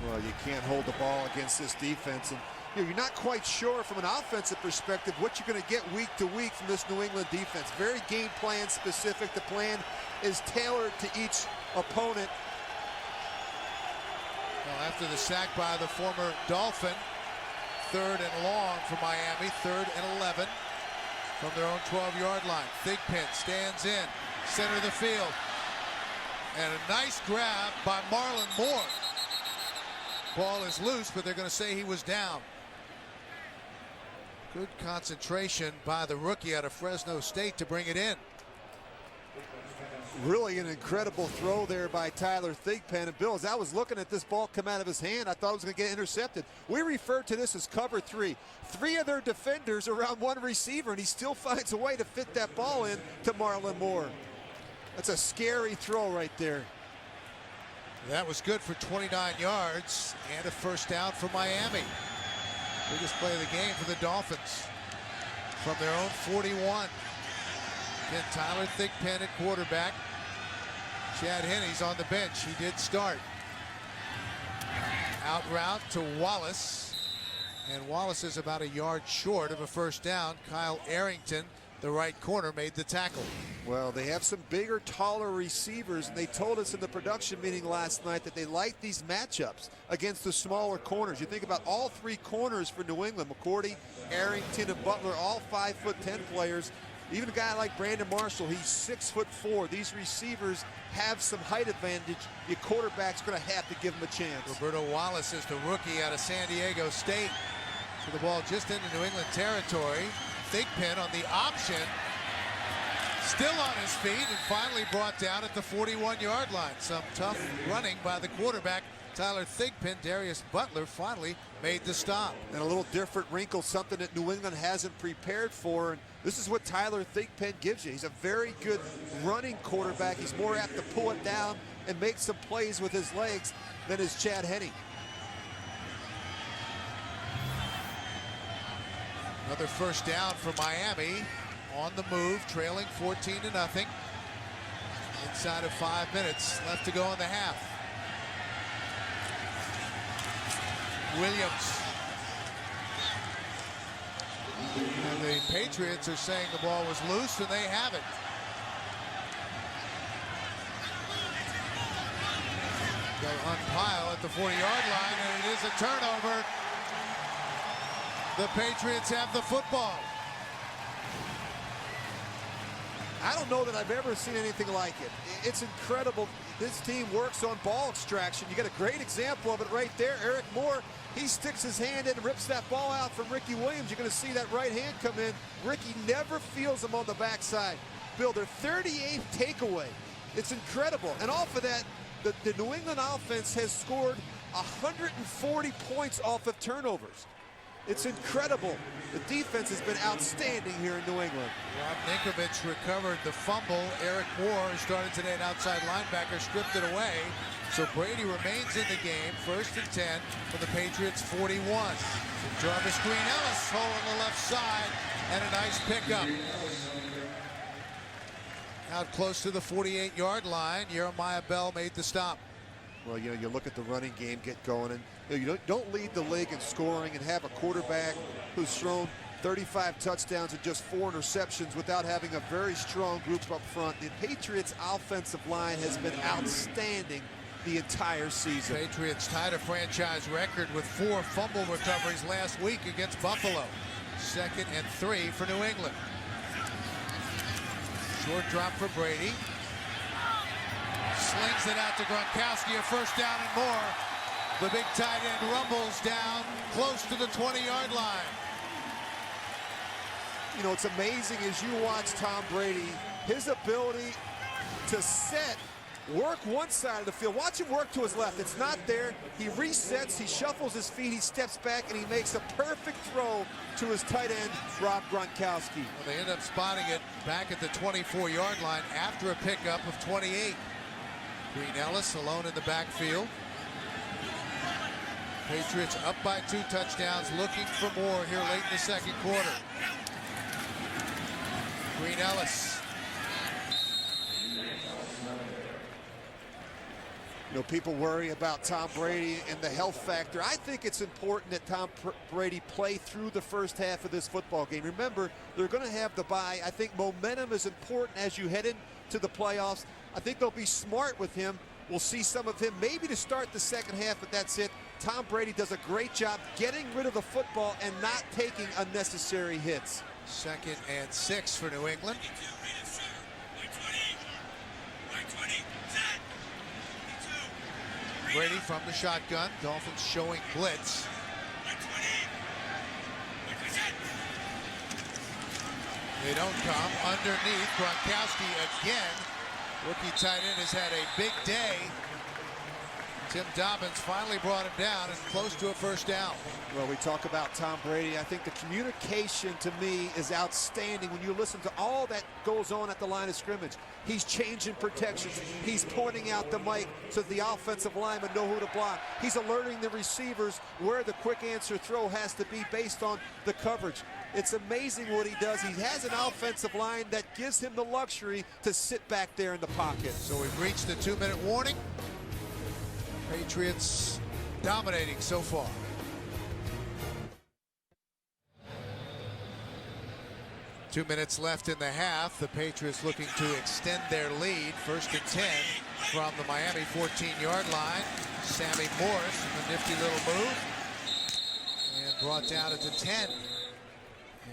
Well, you can't hold the ball against this defense, and you're not quite sure from an offensive perspective what you're going to get week to week from this New England defense. Very game plan specific. The plan is tailored to each opponent. Well, after the sack by the former Dolphin, 3rd and long for Miami, 3rd and 11 from their own 12-yard line. Thigpen stands in, center of the field. And a nice grab by Marlon Moore. Ball is loose, but they're going to say he was down. Good concentration by the rookie out of Fresno State to bring it in. Really an incredible throw there by Tyler Thigpen. And Bill, as I was looking at this ball come out of his hand, I thought it was going to get intercepted. We refer to this as cover 3. 3 of their defenders around 1 receiver, and he still finds a way to fit that ball in to Marlon Moore. That's a scary throw right there. That was good for 29 yards and a first down for Miami. Biggest play of the game for the Dolphins from their own 41. Again, Tyler Thigpen at quarterback. Chad Henne's on the bench. He did start. Out route to Wallace. And Wallace is about a yard short of a first down. Kyle Arrington, the right corner, made the tackle. Well, they have some bigger, taller receivers, and they told us in the production meeting last night that they like these matchups against the smaller corners. You think about all 3 corners for New England, McCourty, Arrington, and Butler, all 5'10" players. Even a guy like Brandon Marshall, he's 6'4". These receivers have some height advantage. Your quarterback's going to have to give him a chance. Roberto Wallace is the rookie out of San Diego State. So the ball just into New England territory. Thigpen on the option. Still on his feet and finally brought down at the 41-yard line. Some tough running by the quarterback, Tyler Thigpen. Darius Butler finally made the stop. And a little different wrinkle, something that New England hasn't prepared for. And this is what Tyler Thigpen gives you. He's a very good running quarterback. He's more apt to pull it down and make some plays with his legs than is Chad Henne. Another first down for Miami. On the move, trailing 14-0. Inside of 5 minutes left to go in the half. Williams. And the Patriots are saying the ball was loose, and they have it. They'll unpile at the 40-yard line, and it is a turnover. The Patriots have the football. I don't know that I've ever seen anything like it. It's incredible. This team works on ball extraction. You get a great example of it right there. Eric Moore, he sticks his hand in and rips that ball out from Ricky Williams. You're going to see that right hand come in. Ricky never feels him on the backside. Bill, their 38th takeaway. It's incredible. And off of that, the New England offense has scored 140 points off of turnovers. It's incredible. The defense has been outstanding here in New England. Rob Ninkovich recovered the fumble. Eric Moore, who started today an outside linebacker, stripped it away. So Brady remains in the game. 1st and 10 for the Patriots 41. Jarvis Green-Ellis, hole on the left side, and a nice pickup. Out close to the 48-yard line, Jeremiah Bell made the stop. Well, you know, you look at the running game get going, and you don't lead the league in scoring and have a quarterback who's thrown 35 touchdowns and just 4 interceptions without having a very strong group up front. The Patriots' offensive line has been outstanding the entire season. Patriots tied a franchise record with 4 fumble recoveries last week against Buffalo. 2nd and 3 for New England. Short drop for Brady. Slings it out to Gronkowski, a first down and more. The big tight end rumbles down close to the 20-yard line. You know, it's amazing as you watch Tom Brady, his ability to work one side of the field. Watch him work to his left. It's not there. He resets, he shuffles his feet, he steps back, and he makes a perfect throw to his tight end, Rob Gronkowski. Well, they end up spotting it back at the 24-yard line after a pickup of 28. Green Ellis alone in the backfield. Patriots up by 2 touchdowns, looking for more here late in the second quarter. Green Ellis. You know, people worry about Tom Brady and the health factor. I think it's important that Tom Brady play through the first half of this football game. Remember, they're going to have the bye. I think momentum is important as you head into the playoffs. I think they'll be smart with him. We'll see some of him maybe to start the second half, but that's it. Tom Brady does a great job getting rid of the football and not taking unnecessary hits. 2nd and 6 for New England. Brady from the shotgun. Dolphins showing blitz. They don't come underneath. Gronkowski again. Rookie tight end has had a big day. Tim Dobbins finally brought him down and close to a first down. Well, we talk about Tom Brady. I think the communication to me is outstanding when you listen to all that goes on at the line of scrimmage. He's changing protections. He's pointing out the mic so the offensive linemen know who to block. He's alerting the receivers where the quick answer throw has to be based on the coverage. It's amazing what he does. He has an offensive line that gives him the luxury to sit back there in the pocket. So we've reached the 2-minute warning. Patriots dominating so far. Two minutes left in the half. The Patriots looking to extend their lead. 1st and 10 from the Miami 14-yard line. Sammy Morris with a nifty little move. And brought down at the 10.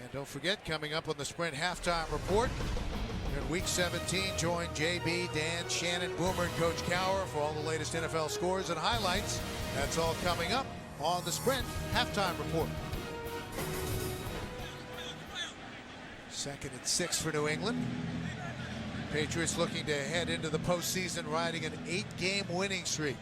And don't forget, coming up on the Sprint halftime report, in Week 17, join JB, Dan, Shannon, Boomer, and Coach Cowher for all the latest NFL scores and highlights. That's all coming up on the Sprint halftime report. 2nd and 6 for New England. Patriots looking to head into the postseason riding an 8-game winning streak.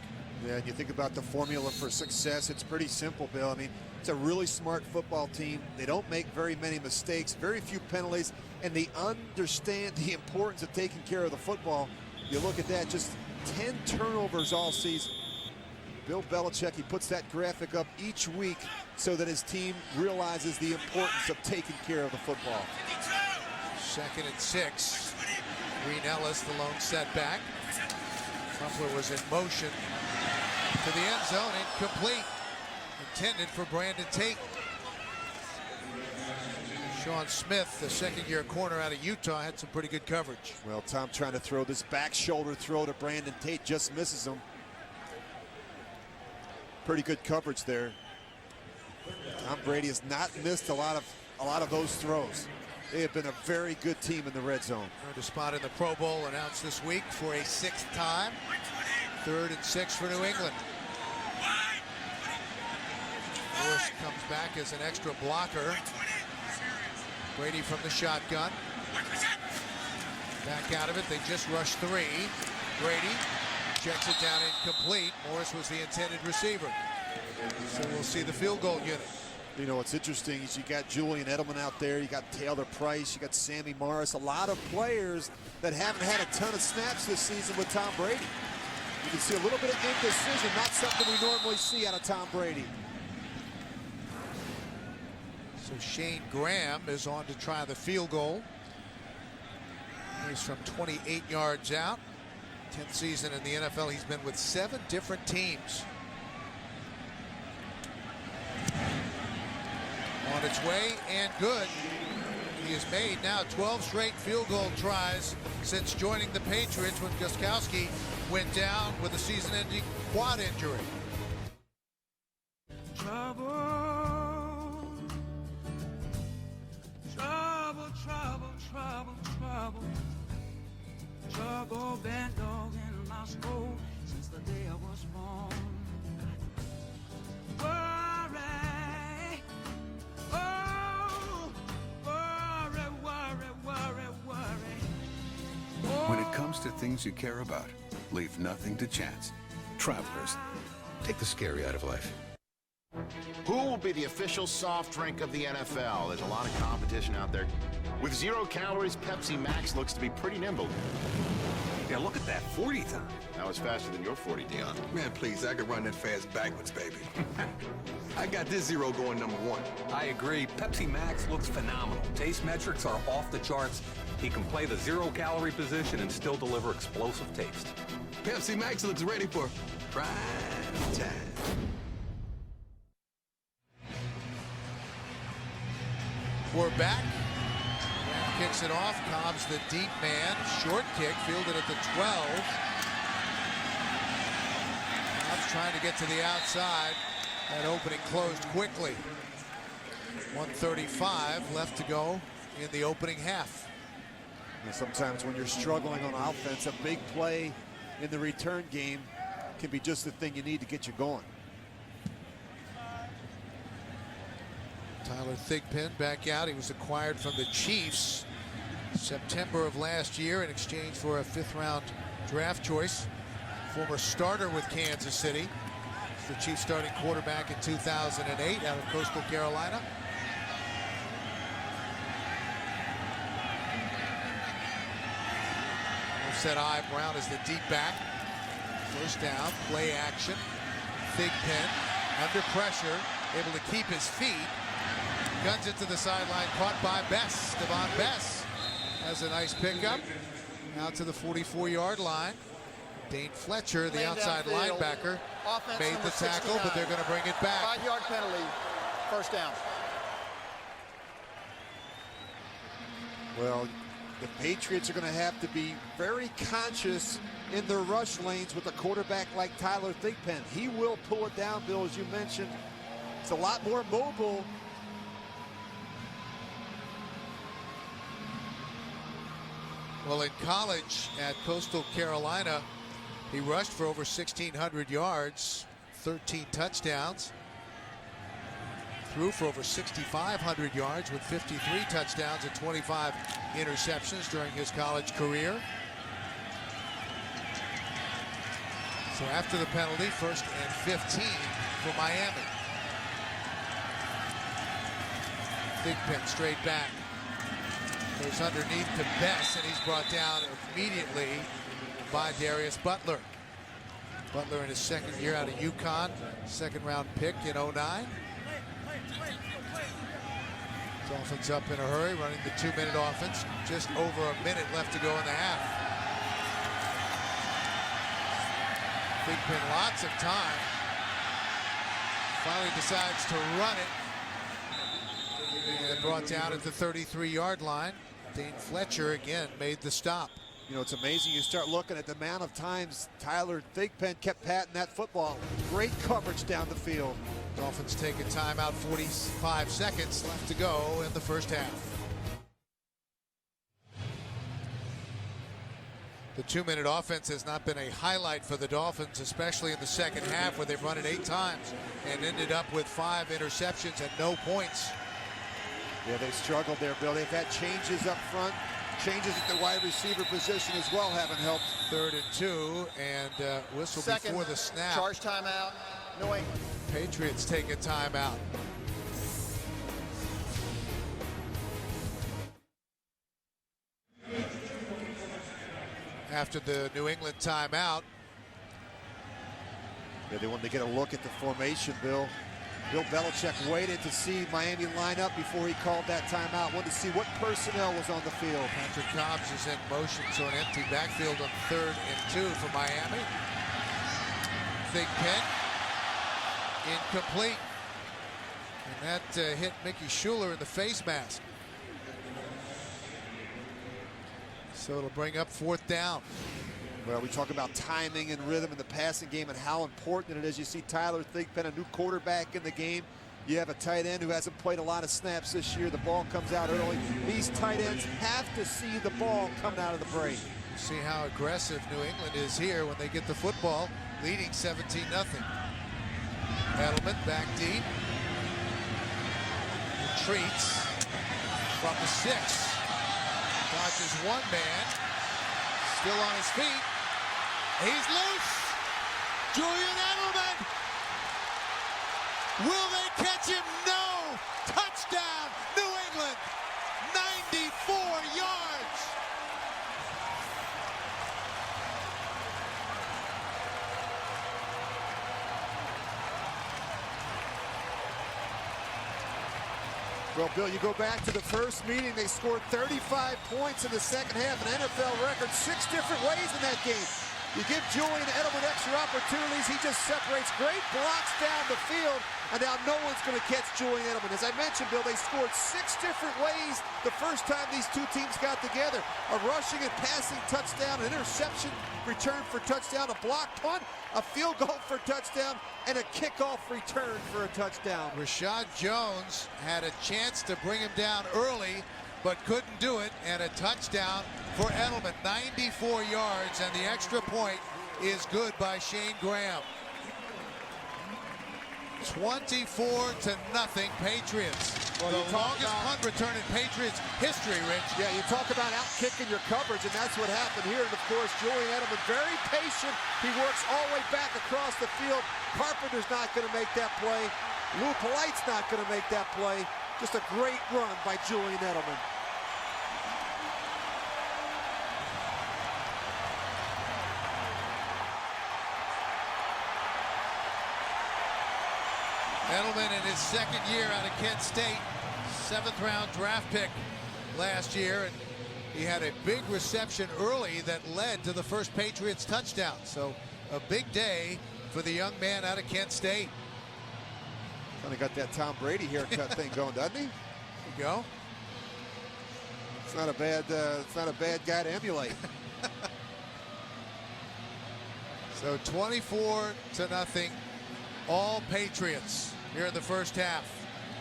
Yeah, and you think about the formula for success, it's pretty simple, Bill. I mean, it's a really smart football team. They don't make very many mistakes, very few penalties, and they understand the importance of taking care of the football. You look at that, just 10 turnovers all season. Bill Belichick, he puts that graphic up each week so that his team realizes the importance of taking care of the football. 2nd and 6. Green Ellis, the lone setback. Crumpler was in motion to the end zone, incomplete. Intended for Brandon Tate. Sean Smith, the 2nd-year corner out of Utah, had some pretty good coverage. Well, Tom trying to throw this back shoulder throw to Brandon Tate, just misses him. Pretty good coverage there. Tom Brady has not missed a lot of those throws. They have been a very good team in the red zone. Earned a spot in the Pro Bowl announced this week for a 6th time. 3rd and 6 for New England. Morris comes back as an extra blocker. Brady from the shotgun. Back out of it. They just rushed 3. Brady checks it down incomplete. Morris was the intended receiver. So we'll see the field goal unit. You know, what's interesting is you got Julian Edelman out there. You got Taylor Price. You got Sammy Morris. A lot of players that haven't had a ton of snaps this season with Tom Brady. You can see a little bit of indecision, not something we normally see out of Tom Brady. So Shane Graham is on to try the field goal. He's from 28 yards out. 10th season in the NFL. He's been with 7 different teams. On on its way and good. He has made now 12 straight field goal tries since joining the Patriots when Gostkowski went down with a season-ending quad injury. Trouble, trouble, trouble, trouble, trouble. Trouble been dog in my soul since the day I was born. Worry, oh, worry, worry, worry, worry. When it comes to things you care about, leave nothing to chance. Travelers, take the scary out of life. Who will be the official soft drink of the NFL? There's a lot of competition out there. With 0 calories, Pepsi Max looks to be pretty nimble. Yeah, look at that 40 time. That was faster than your 40, Dion. Man, please, I could run that fast backwards, baby. I got this 0 going #1. I agree. Pepsi Max looks phenomenal. Taste metrics are off the charts. He can play the 0-calorie position and still deliver explosive taste. Pepsi Max looks ready for prime time. We're back. Graham kicks it off. Cobb's the deep man. Short kick fielded at the 12. Cobb's trying to get to the outside. That opening closed quickly. 1:35 left to go in the opening half. And sometimes when you're struggling on offense, a big play in the return game can be just the thing you need to get you going. Tyler Thigpen back out. He was acquired from the Chiefs September of last year in exchange for a 5th-round draft choice. Former starter with Kansas City. The Chiefs starting quarterback in 2008 out of Coastal Carolina. Offset eye. Brown is the deep back. First down, play action. Thigpen under pressure, able to keep his feet. Guns it to the sideline, caught by Bess. Devon Bess has a nice pickup. Out to the 44-yard line. Dane Fletcher, the outside linebacker, made the tackle, but they're going to bring it back. 5-yard penalty, first down. Well, the Patriots are going to have to be very conscious in their rush lanes with a quarterback like Tyler Thigpen. He will pull it down, Bill, as you mentioned. It's a lot more mobile. Well, in college at Coastal Carolina, he rushed for over 1,600 yards, 13 touchdowns. Threw for over 6,500 yards with 53 touchdowns and 25 interceptions during his college career. So after the penalty, 1st and 15 for Miami. Thigpen straight back. Goes underneath to Bess, and he's brought down immediately by Darius Butler. Butler in his 2nd year out of UConn, 2nd-round pick in 09. Dolphins up in a hurry, running the 2-minute offense. Just over a minute left to go in the half. Thigpen, lots of time. Finally decides to run it. And brought down at the 33-yard line. Dane Fletcher again made the stop. You know, it's amazing. You start looking at the amount of times Tyler Thigpen kept patting that football. Great coverage down the field. Dolphins take a timeout, 45 seconds left to go in the first half. The 2-minute offense has not been a highlight for the Dolphins, especially in the second half where they've run it 8 times and ended up with 5 interceptions and no points. Yeah, they struggled there, Bill. They've had changes up front. Changes at the wide receiver position as well haven't helped. 3rd and 2, and whistle before the snap. Charge timeout, New England. Patriots take a timeout. After the New England timeout. Yeah, they wanted to get a look at the formation, Bill. Bill Belichick waited to see Miami line up before he called that timeout. Wanted to see what personnel was on the field. Patrick Cobbs is in motion, so an empty backfield on 3rd and 2 for Miami. Thigpen, incomplete. And that hit Mickey Schuler in the face mask. So it'll bring up 4th down. Well, we talk about timing and rhythm in the passing game and how important it is. You see Tyler Thigpen, a new quarterback in the game. You have a tight end who hasn't played a lot of snaps this year. The ball comes out early. These tight ends have to see the ball coming out of the break. You see how aggressive New England is here when they get the football, leading 17-0. Edelman back deep. Retreats from the 6. Dodges one man. Still on his feet. He's loose. Julian Edelman. Will they catch him? No. Touchdown, New England. 94 yards. Well, Bill, you go back to the first meeting. They scored 35 points in the second half, an NFL record, 6 different ways in that game. You give Julian Edelman extra opportunities. He just separates great blocks down the field, and now no one's going to catch Julian Edelman. As I mentioned, Bill, they scored 6 different ways the first time these two teams got together. A rushing and passing touchdown, an interception return for touchdown, a block punt, a field goal for touchdown, and a kickoff return for a touchdown. Rashad Jones had a chance to bring him down early, but couldn't do it, and a touchdown for Edelman. 94 yards, and the extra point is good by Shane Graham. 24-0 Patriots. Well, the longest punt return in Patriots history, Rich. Yeah, you talk about out-kicking your coverage, and that's what happened here. And, of course, Julian Edelman, very patient. He works all the way back across the field. Carpenter's not going to make that play. Lou Polite's not going to make that play. Just a great run by Julian Edelman. Edelman in his second year out of Kent State, 7th-round draft pick last year, and he had a big reception early that led to the first Patriots touchdown. So a big day for the young man out of Kent State. Kind of got that Tom Brady haircut thing going, doesn't he? There you go. It's not a bad guy to emulate. So 24-0, all Patriots here in the first half.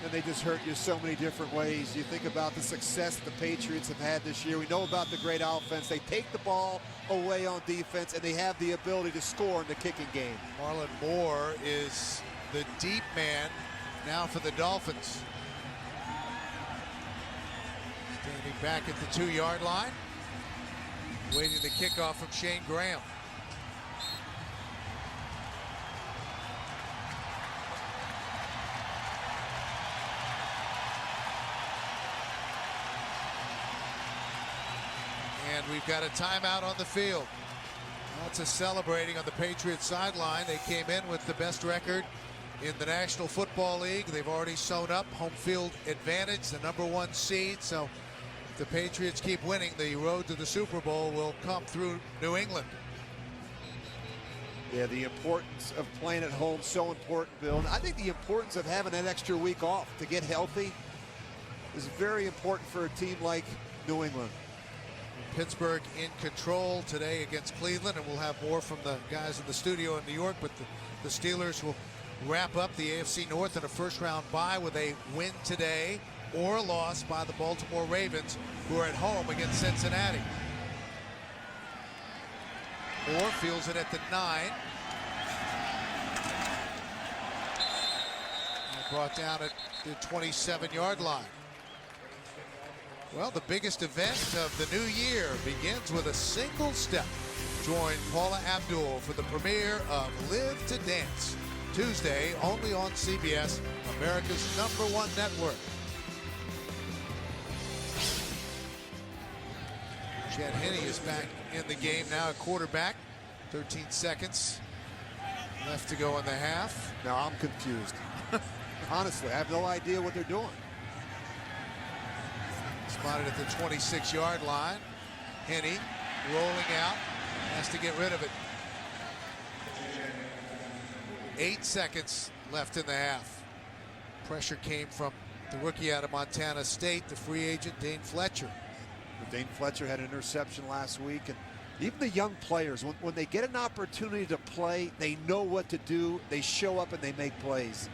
And they just hurt you so many different ways. You think about the success the Patriots have had this year. We know about the great offense. They take the ball away on defense, and they have the ability to score in the kicking game. Marlon Moore is the deep man now for the Dolphins. Standing back at the 2-yard line, waiting the kickoff from Shane Graham. And we've got a timeout on the field. Lots of celebrating on the Patriots sideline. They came in with the best record in the National Football League. They've already sewn up home field advantage, the #1 seed. So if the Patriots keep winning, the road to the Super Bowl will come through New England. Yeah, the importance of playing at home, so important, Bill. And I think the importance of having that extra week off to get healthy is very important for a team like New England. Pittsburgh in control today against Cleveland, and we'll have more from the guys in the studio in New York, but the Steelers will wrap up the AFC North in a first-round bye with a win today or a loss by the Baltimore Ravens, who are at home against Cincinnati. Moore fields it at the 9. And brought down at the 27-yard line. Well, the biggest event of the new year begins with a single step. Join Paula Abdul for the premiere of Live to Dance, Tuesday only on CBS, America's #1 network. Chad Henne is back in the game now at quarterback. 13 seconds left to go in the half. Now I'm confused. Honestly, I have no idea what they're doing. Spotted at the 26-yard line. Henne rolling out, has to get rid of it. 8 seconds left in the half. Pressure came from the rookie out of Montana State, the free agent Dane Fletcher. Dane Fletcher had an interception last week, and even the young players, when they get an opportunity to play, they know what to do. They show up and they make plays.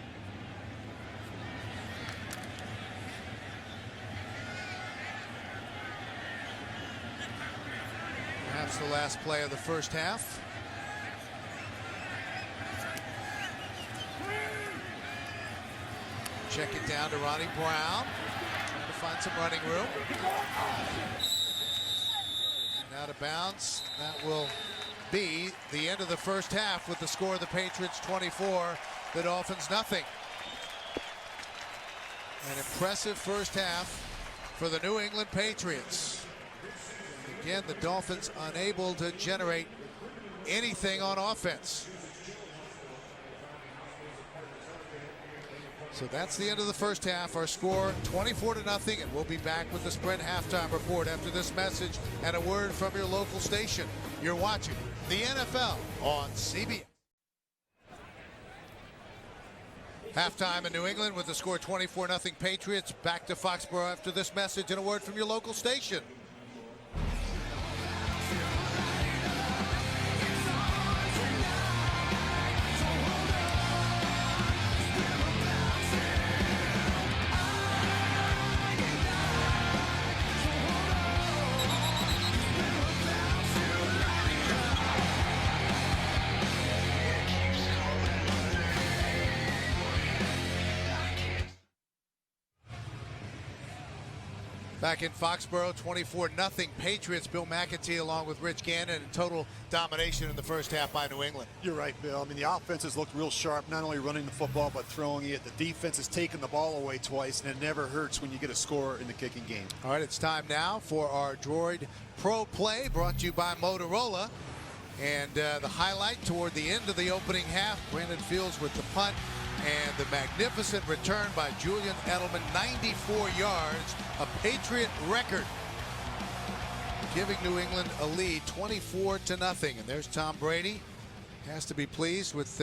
Perhaps the last play of the first half. Check it down to Ronnie Brown. Trying to find some running room. And out of bounds. That will be the end of the first half with the score of the Patriots 24, the Dolphins nothing. An impressive first half for the New England Patriots. And again, the Dolphins unable to generate anything on offense. So that's the end of the first half. Our score 24-0, and we'll be back with the Sprint halftime report after this message and a word from your local station. You're watching the NFL on CBS. Halftime in New England with the score 24-0 Patriots. Back to Foxborough after this message and a word from your local station. Back in Foxborough, 24-0 Patriots. Bill McAtee along with Rich Gannon, and total domination in the first half by New England. You're right, Bill. I mean, the offense has looked real sharp, not only running the football, but throwing it. The defense has taken the ball away twice, and it never hurts when you get a score in the kicking game. All right, it's time now for our Droid Pro Play, brought to you by Motorola. And the highlight toward the end of the opening half, Brandon Fields with the punt, and the magnificent return by Julian Edelman, 94 yards, a Patriot record, giving New England a lead 24-0. And there's Tom Brady. Has to be pleased with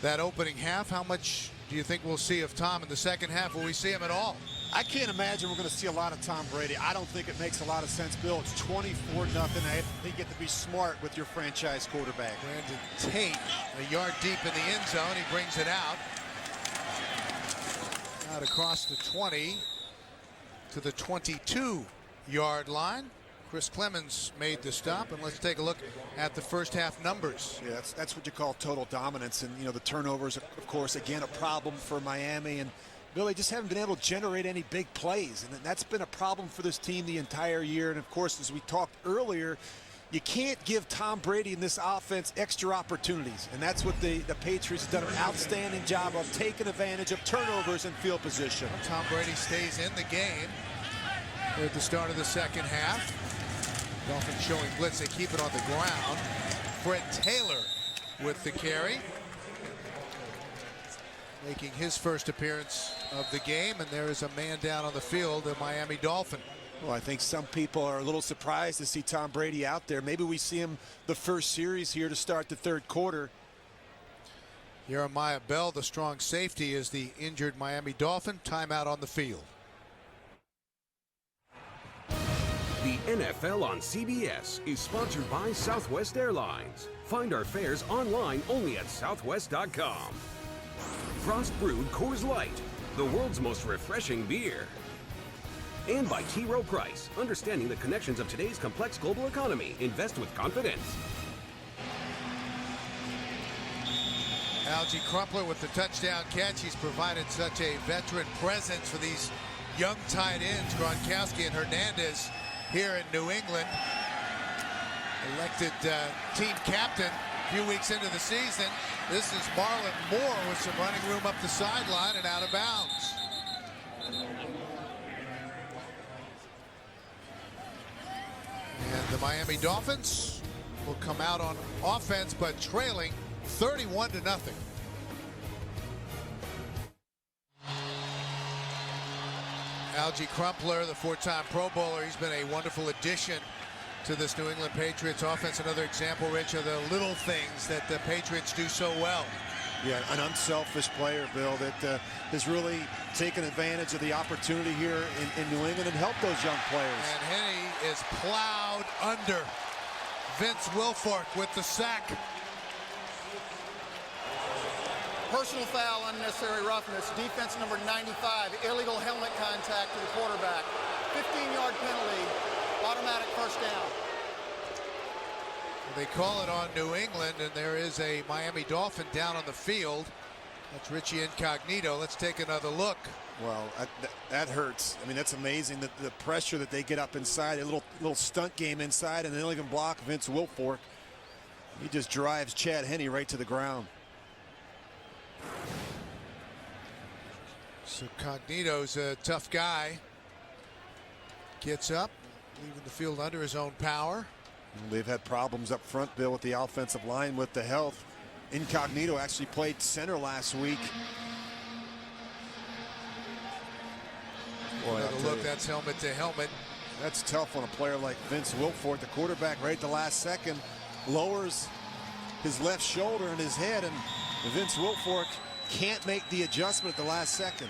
that opening half. How much do you think we'll see of Tom in the second half? Will we see him at all? I can't imagine we're going to see a lot of Tom Brady. I don't think it makes a lot of sense, Bill. It's 24-0. I think you have to be smart with your franchise quarterback. Brandon Tate, a yard deep in the end zone. He brings it out across the 20 to the 22-yard line. Chris Clemens made the stop, and let's take a look at the first half numbers. Yeah, that's what you call total dominance, and the turnovers, of course, again, a problem for Miami. And Bill, they just haven't been able to generate any big plays, and that's been a problem for this team the entire year. And of course, as we talked earlier, you can't give Tom Brady in this offense extra opportunities, and that's what the Patriots have done an outstanding job of, taking advantage of turnovers and field position. Tom Brady stays in the game at the start of the second half. Dolphins showing blitz, they keep it on the ground. Fred Taylor with the carry, making his first appearance of the game, and there is a man down on the field, a Miami Dolphin. Well, I think some people are a little surprised to see Tom Brady out there. Maybe we see him the first series here to start the third quarter. Jeremiah Bell, the strong safety, is the injured Miami Dolphin. Timeout on the field. The NFL on CBS is sponsored by Southwest Airlines. Find our fares online only at southwest.com. Frost Brewed Coors Light, the world's most refreshing beer. And by T. Rowe Price, understanding the connections of today's complex global economy. Invest with confidence. Algie Crumpler with the touchdown catch. He's provided such a veteran presence for these young tight ends, Gronkowski and Hernandez, here in New England. Elected team captain a few weeks into the season. This is Marlon Moore with some running room up the sideline and out of bounds. And the Miami Dolphins will come out on offense, but trailing 31-0. Algie Crumpler, the four-time Pro Bowler, he's been a wonderful addition to this New England Patriots offense. Another example, Rich, of the little things that the Patriots do so well. Yeah, an unselfish player, Bill, that has really taken advantage of the opportunity here in New England and helped those young players. And Henny is plowed under. Vince Wilfork with the sack. Personal foul, unnecessary roughness. Defense number 95, illegal helmet contact to the quarterback. 15-yard penalty, automatic first down. They call it on New England, and there is a Miami Dolphin down on the field. That's Richie Incognito. Let's take another look. Well, that hurts. I mean, that's amazing, the pressure that they get up inside, a little stunt game inside, and they don't even block Vince Wilfork. He just drives Chad Henne right to the ground. So Cognito's a tough guy. Gets up, leaving the field under his own power. They've had problems up front, Bill, with the offensive line with the health. Incognito actually played center last week. Boy, another look, that's helmet to helmet. That's tough on a player like Vince Wilfork. The quarterback right at the last second lowers his left shoulder and his head, and Vince Wilfork can't make the adjustment at the last second.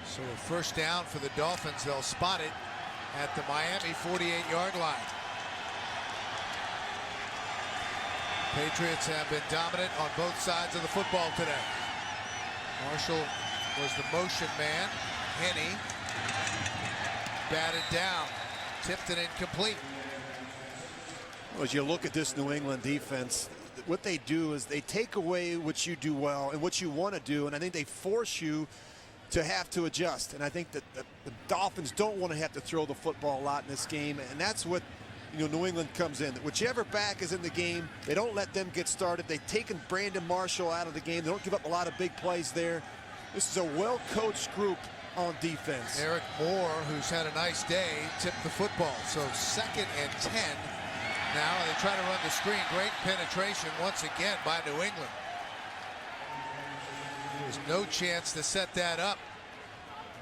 So a first down for the Dolphins. They'll spot it at the Miami 48-yard line. Patriots have been dominant on both sides of the football today. Marshall was the motion man. Henne batted down, tipped it incomplete. Well, as you look at this New England defense, what they do is they take away what you do well and what you want to do, and I think they force you to have to adjust. And I think that the Dolphins don't want to have to throw the football a lot in this game, and that's what New England comes in. Whichever back is in the game, they don't let them get started. They've taken Brandon Marshall out of the game. They don't give up a lot of big plays there. This is a well-coached group on defense. Eric Moore, who's had a nice day, tipped the football. So 2nd and 10. Now they try to run the screen. Great penetration once again by New England. There's no chance to set that up.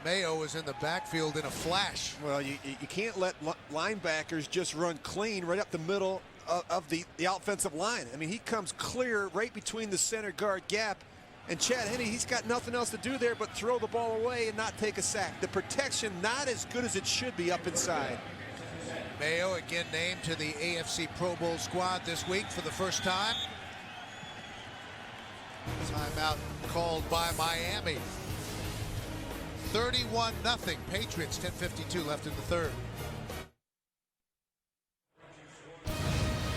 Mayo was in the backfield in a flash. Well, you can't let linebackers just run clean right up the middle of the offensive line. I mean, he comes clear right between the center guard gap, and Chad Henne, he's got nothing else to do there but throw the ball away and not take a sack. The protection not as good as it should be up inside. Mayo again named to the AFC Pro Bowl squad this week for the first time. Timeout called by Miami. 31-0 Patriots, 10:52 left in the third.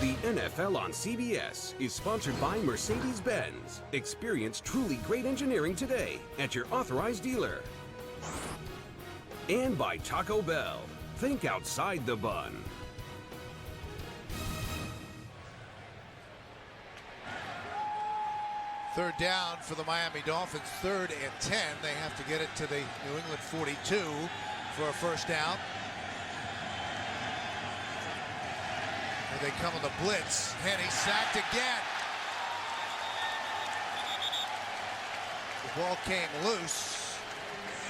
The NFL on CBS is sponsored by Mercedes-Benz. Experience truly great engineering today at your authorized dealer. And by Taco Bell. Think outside the bun. Third down for the Miami Dolphins, 3rd and 10. They have to get it to the New England 42 for a first down. Here they come on the blitz. Henne sacked again. The ball came loose,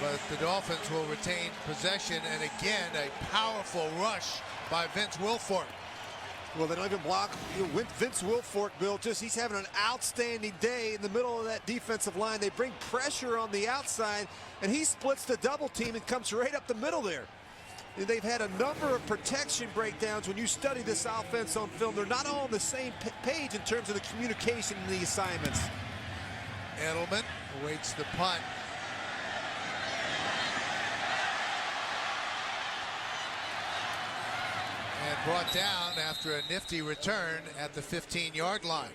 but the Dolphins will retain possession. And again, a powerful rush by Vince Wilfork. Well, they don't even block. Vince Wilfork, Bill, he's having an outstanding day in the middle of that defensive line. They bring pressure on the outside, and he splits the double team and comes right up the middle there. And they've had a number of protection breakdowns. When you study this offense on film, they're not all on the same page in terms of the communication and the assignments. Edelman awaits the punt. And brought down after a nifty return at the 15-yard line.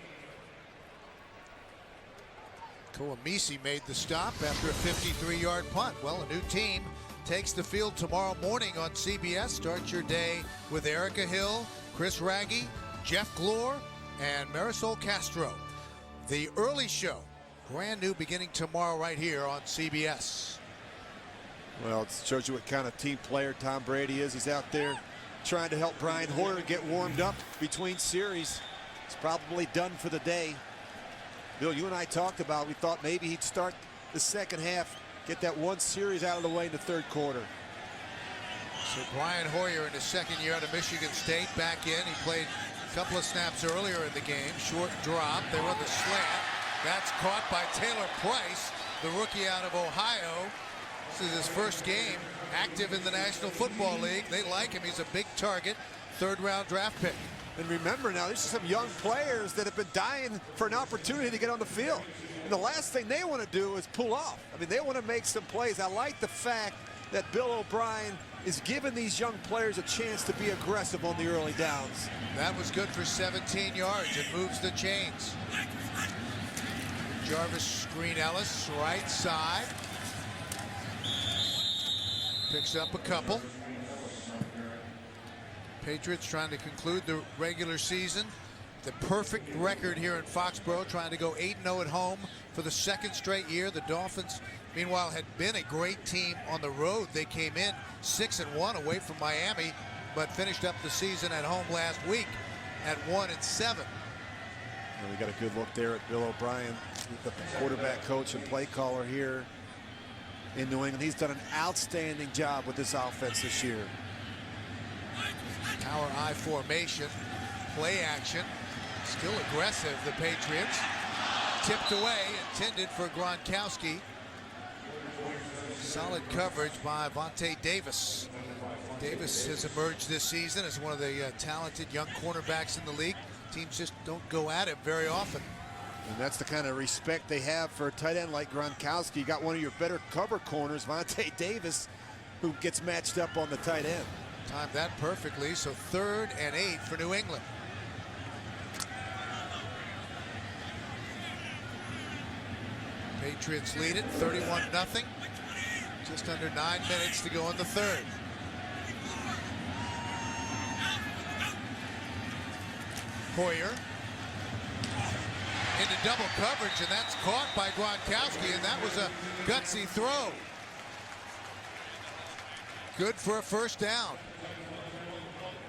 Kouamisi made the stop after a 53-yard punt. Well, a new team takes the field tomorrow morning on CBS. Start your day with Erica Hill, Chris Raggi, Jeff Glor, and Marisol Castro. The early show, brand new, beginning tomorrow right here on CBS. Well, it shows you what kind of team player Tom Brady is. He's out there trying to help Brian Hoyer get warmed up between series. He's probably done for the day. Bill, you and I talked about, we thought maybe he'd start the second half, get that one series out of the way in the third quarter. So Brian Hoyer in his second year out of Michigan State, back in. He played a couple of snaps earlier in the game. Short drop. They run the slant. That's caught by Taylor Price, the rookie out of Ohio. This is his first game active in the National Football League. They like him. He's a big target. Third-round draft pick. And remember now, these are some young players that have been dying for an opportunity to get on the field. And the last thing they want to do is pull off. I mean, they want to make some plays. I like the fact that Bill O'Brien is giving these young players a chance to be aggressive on the early downs. That was good for 17 yards. It moves the chains. Jarvis Screen Ellis, right side. Picks up a couple. Patriots trying to conclude the regular season. The perfect record here in Foxborough, trying to go 8-0 at home for the second straight year. The Dolphins, meanwhile, had been a great team on the road. They came in 6-1 away from Miami, but finished up the season at home last week at 1-7. And we got a good look there at Bill O'Brien, the quarterback coach and play caller here in New England. He's done an outstanding job with this offense this year. Power I formation, play action, still aggressive, the Patriots. Tipped away, intended for Gronkowski. Solid coverage by Vontae Davis. Davis has emerged this season as one of the talented young cornerbacks in the league. Teams just don't go at him very often. And that's the kind of respect they have for a tight end like Gronkowski. You got one of your better cover corners, Vontae Davis, who gets matched up on the tight end. Timed that perfectly, so 3rd and 8 for New England. Patriots lead it 31-0. Just under 9 minutes to go in the third. Hoyer into double coverage, and that's caught by Gronkowski, and that was a gutsy throw. Good for a first down.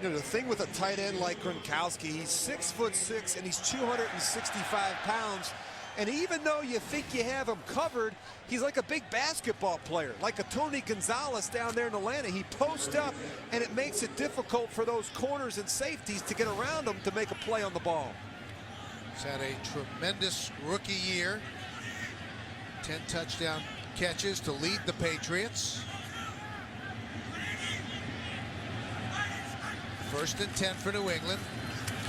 You know, the thing with a tight end like Gronkowski, he's 6'6" and he's 265 pounds. And even though you think you have him covered, he's like a big basketball player, like a Tony Gonzalez down there in Atlanta. He posts up, and it makes it difficult for those corners and safeties to get around him to make a play on the ball. He's had a tremendous rookie year. 10 touchdown catches to lead the Patriots. 1st and 10 for New England.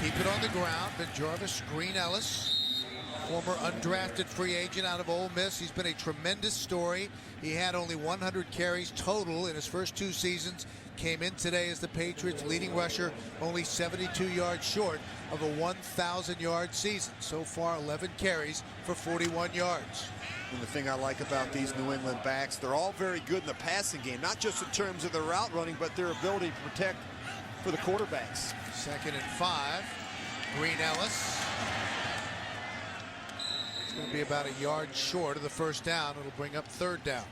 Keep it on the ground. But Jarvis Green Ellis, former undrafted free agent out of Ole Miss. He's been a tremendous story. He had only 100 carries total in his first 2 seasons. Came in today as the Patriots' leading rusher, only 72 yards short of a 1,000-yard season. So far, 11 carries for 41 yards. And the thing I like about these New England backs, they're all very good in the passing game, not just in terms of their route running, but their ability to protect for the quarterbacks. 2nd and 5. Green Ellis. It's going to be about a yard short of the first down. It'll bring up 3rd down.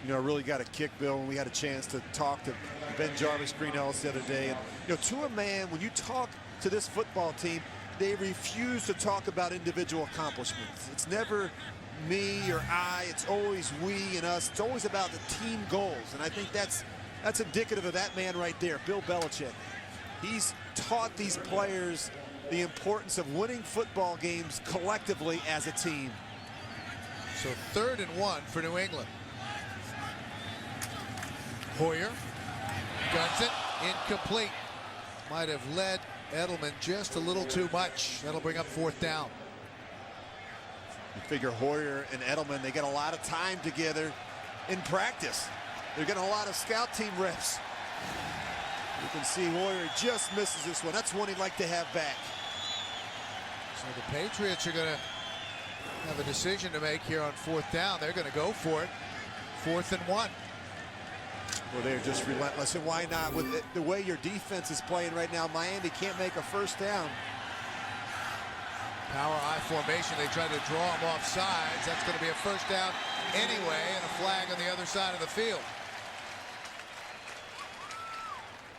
You know, I really got a kick, Bill, when we had a chance to talk to Ben Jarvis Green Ellis the other day. And, you know, to a man, when you talk to this football team, they refuse to talk about individual accomplishments. It's never me or I. It's always we and us. It's always about the team goals. And I think that's indicative of that man right there, Bill Belichick. He's taught these players the importance of winning football games collectively as a team. So 3rd and 1 for New England. Hoyer guns it, incomplete. Might have led Edelman just a little too much. That'll bring up 4th down. You figure Hoyer and Edelman, they get a lot of time together in practice. They're getting a lot of scout team reps. You can see Hoyer just misses this one. That's one he'd like to have back. So the Patriots are going to have a decision to make here on 4th down. They're going to go for it. 4th and 1. Well, they're just relentless, and why not? With the way your defense is playing right now, Miami can't make a first down. Power I formation. They try to draw him off sides. That's going to be a first down anyway, and a flag on the other side of the field.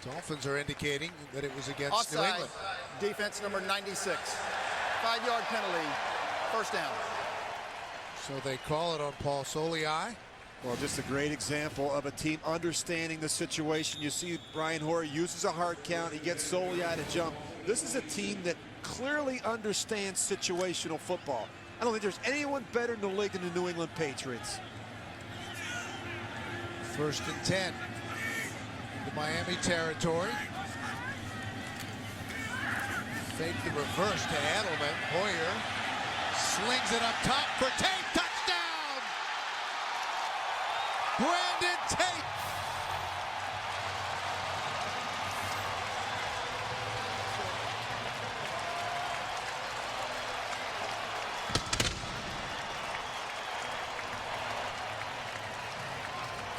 Dolphins are indicating that it was against Offside. New England. Defense number 96. 5-yard penalty. First down. So they call it on Paul Soliai. Well, just a great example of a team understanding the situation. You see Brian Hoyer uses a hard count. He gets Soliai to jump. This is a team that clearly understands situational football. I don't think there's anyone better in the league than the New England Patriots. 1st and 10. The Miami territory. Fake the reverse to Edelman. Hoyer slings it up top for Tate. Touchdown! Brandon Tate.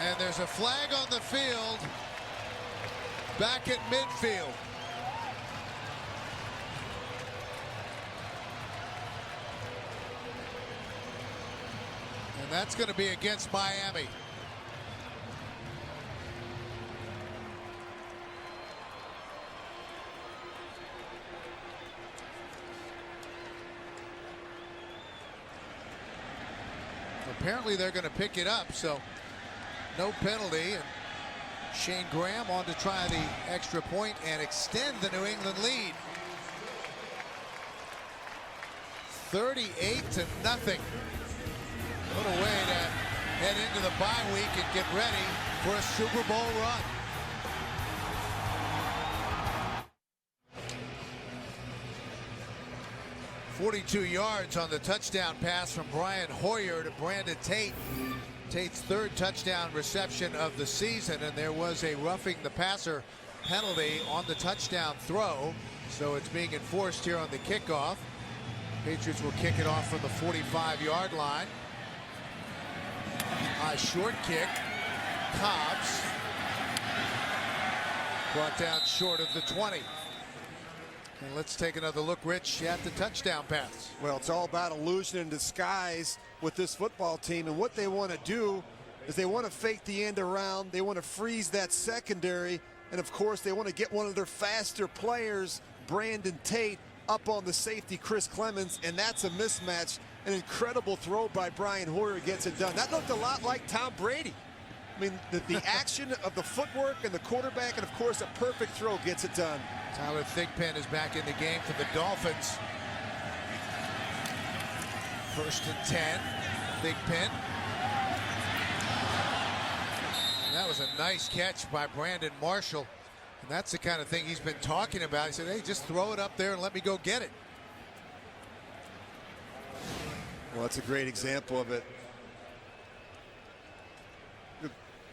And there's a flag on the field back at midfield. And that's going to be against Miami. Apparently they're going to pick it up, so no penalty. And Shane Graham on to try the extra point and extend the New England lead. 38-0. What a way to head into the bye week and get ready for a Super Bowl run. "42 yards on the touchdown pass from Brian Hoyer to Brandon Tate. Tate's 3rd touchdown reception of the season, and there was a roughing the passer penalty on the touchdown throw, so it's being enforced here on the kickoff. Patriots will kick it off from the 45-yard line. High short kick. Cobbs brought down short of the 20. And let's take another look, Rich, at the touchdown pass. Well, it's all about illusion and disguise with this football team, and what they want to do is they want to fake the end around. They want to freeze that secondary, and of course they want to get one of their faster players, Brandon Tate, up on the safety, Chris Clemens, and that's a mismatch. An incredible throw by Brian Hoyer gets it done. That looked a lot like Tom Brady. I mean, the action of the footwork and the quarterback, and of course a perfect throw gets it done. Tyler Thigpen is back in the game for the Dolphins. 1st and 10. Thigpen. And that was a nice catch by Brandon Marshall. And that's the kind of thing he's been talking about. He said, hey, just throw it up there and let me go get it. Well, that's a great example of it.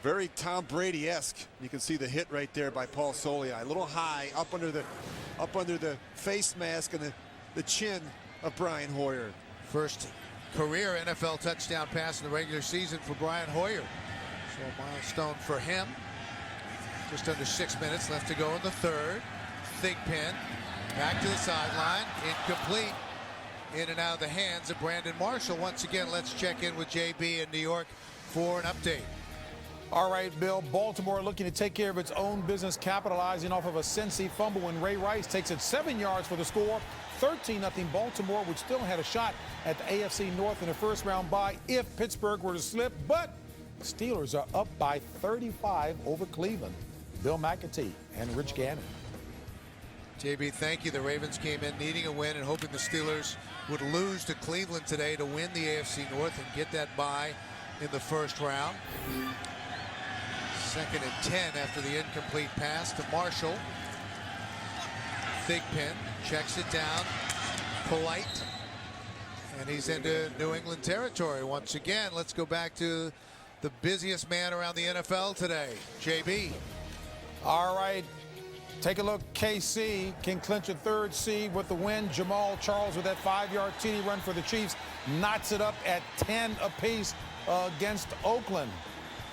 Very Tom Brady-esque. You can see the hit right there by Paul Soliai. A little high, up under the face mask and the chin of Brian Hoyer. First career NFL touchdown pass in the regular season for Brian Hoyer. So a milestone for him. Just under 6 minutes left to go in the 3rd. Thigpen back to the sideline. Incomplete. In and out of the hands of Brandon Marshall. Once again, let's check in with JB in New York for an update. All right, Bill. Baltimore looking to take care of its own business, capitalizing off of a Cincy fumble when Ray Rice takes it 7 yards for the score. 13-0 Baltimore, which still had a shot at the AFC North in the first-round bye if Pittsburgh were to slip. But the Steelers are up by 35 over Cleveland. Bill McAtee and Rich Gannon. JB, thank you. The Ravens came in needing a win and hoping the Steelers would lose to Cleveland today to win the AFC North and get that bye in the first round. 2nd and 10 after the incomplete pass to Marshall. Thigpen checks it down. Polite. And he's into New England territory once again. Let's go back to the busiest man around the NFL today, JB. All right. Take a look. KC can clinch a 3rd seed with the win. Jamal Charles with that 5-yard TD run for the Chiefs knots it up at 10 apiece against Oakland.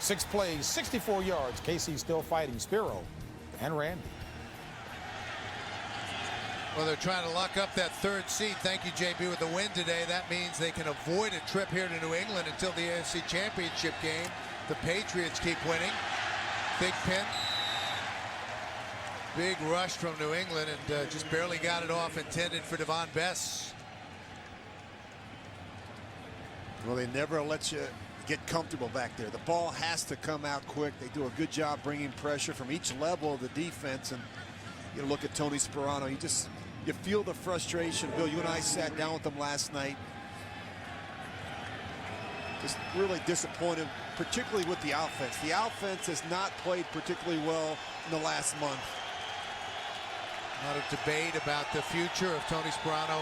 6 plays, 64 yards. KC still fighting Spiro and Randy. Well, they're trying to lock up that 3rd seed. Thank you, JB, with the win today. That means they can avoid a trip here to New England until the AFC Championship game. The Patriots keep winning. Thigpen. Big rush from New England and just barely got it off, intended for Devon Bess. Well, they never let you get comfortable back there. The ball has to come out quick. They do a good job bringing pressure from each level of the defense. And you look at Tony Sperano, You feel the frustration. Bill, you and I sat down with them last night. Just really disappointed, particularly with the offense. The offense has not played particularly well in the last month. Not a debate about the future of Tony Sparano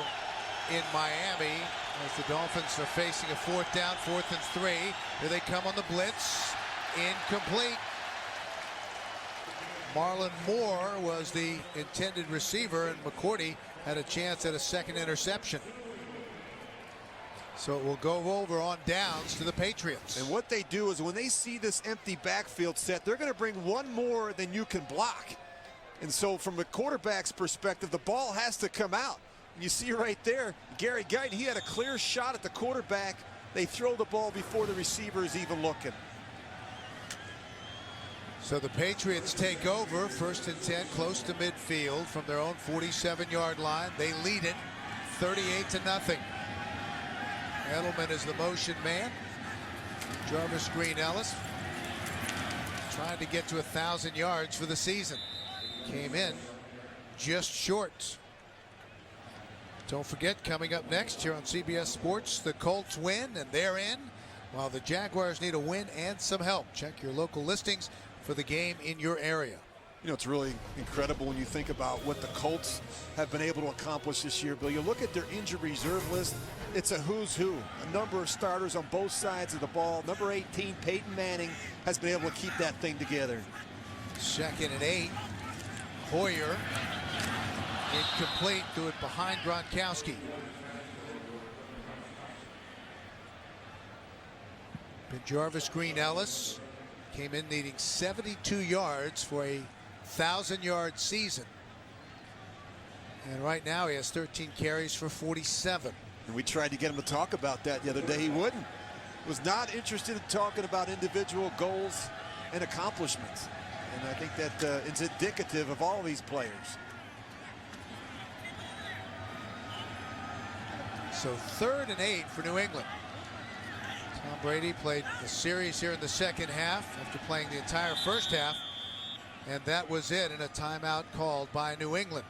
in Miami as the Dolphins are facing a 4th down, 4th and 3. Here they come on the blitz. Incomplete. Marlon Moore was the intended receiver, and McCourty had a chance at a second interception. So it will go over on downs to the Patriots. And what they do is when they see this empty backfield set, they're going to bring one more than you can block. And so from the quarterback's perspective, the ball has to come out. And you see right there, Gary Guyton, he had a clear shot at the quarterback. They throw the ball before the receiver is even looking. So the Patriots take over, 1st and 10, close to midfield from their own 47-yard line. They lead it 38-0. Edelman is the motion man. Jarvis Green-Ellis trying to get to 1,000 yards for the season. Came in just short. Don't forget, coming up next here on CBS Sports, the Colts win and they're in, while the Jaguars need a win and some help. Check your local listings for the game in your area. You know, it's really incredible when you think about what the Colts have been able to accomplish this year, Bill. You look at their injured reserve list, it's a who's who. A number of starters on both sides of the ball. Number 18, Peyton Manning, has been able to keep that thing together. 2nd and 8. Hoyer, incomplete, threw it behind Gronkowski. Jarvis Green-Ellis came in needing 72 yards for a 1,000-yard season. And right now he has 13 carries for 47. And we tried to get him to talk about that the other day. He wouldn't. Was not interested in talking about individual goals and accomplishments. And I think that it's indicative of all these players. So 3rd and 8 for New England. Tom Brady played the series here in the second half after playing the entire first half. And that was it in a timeout called by New England.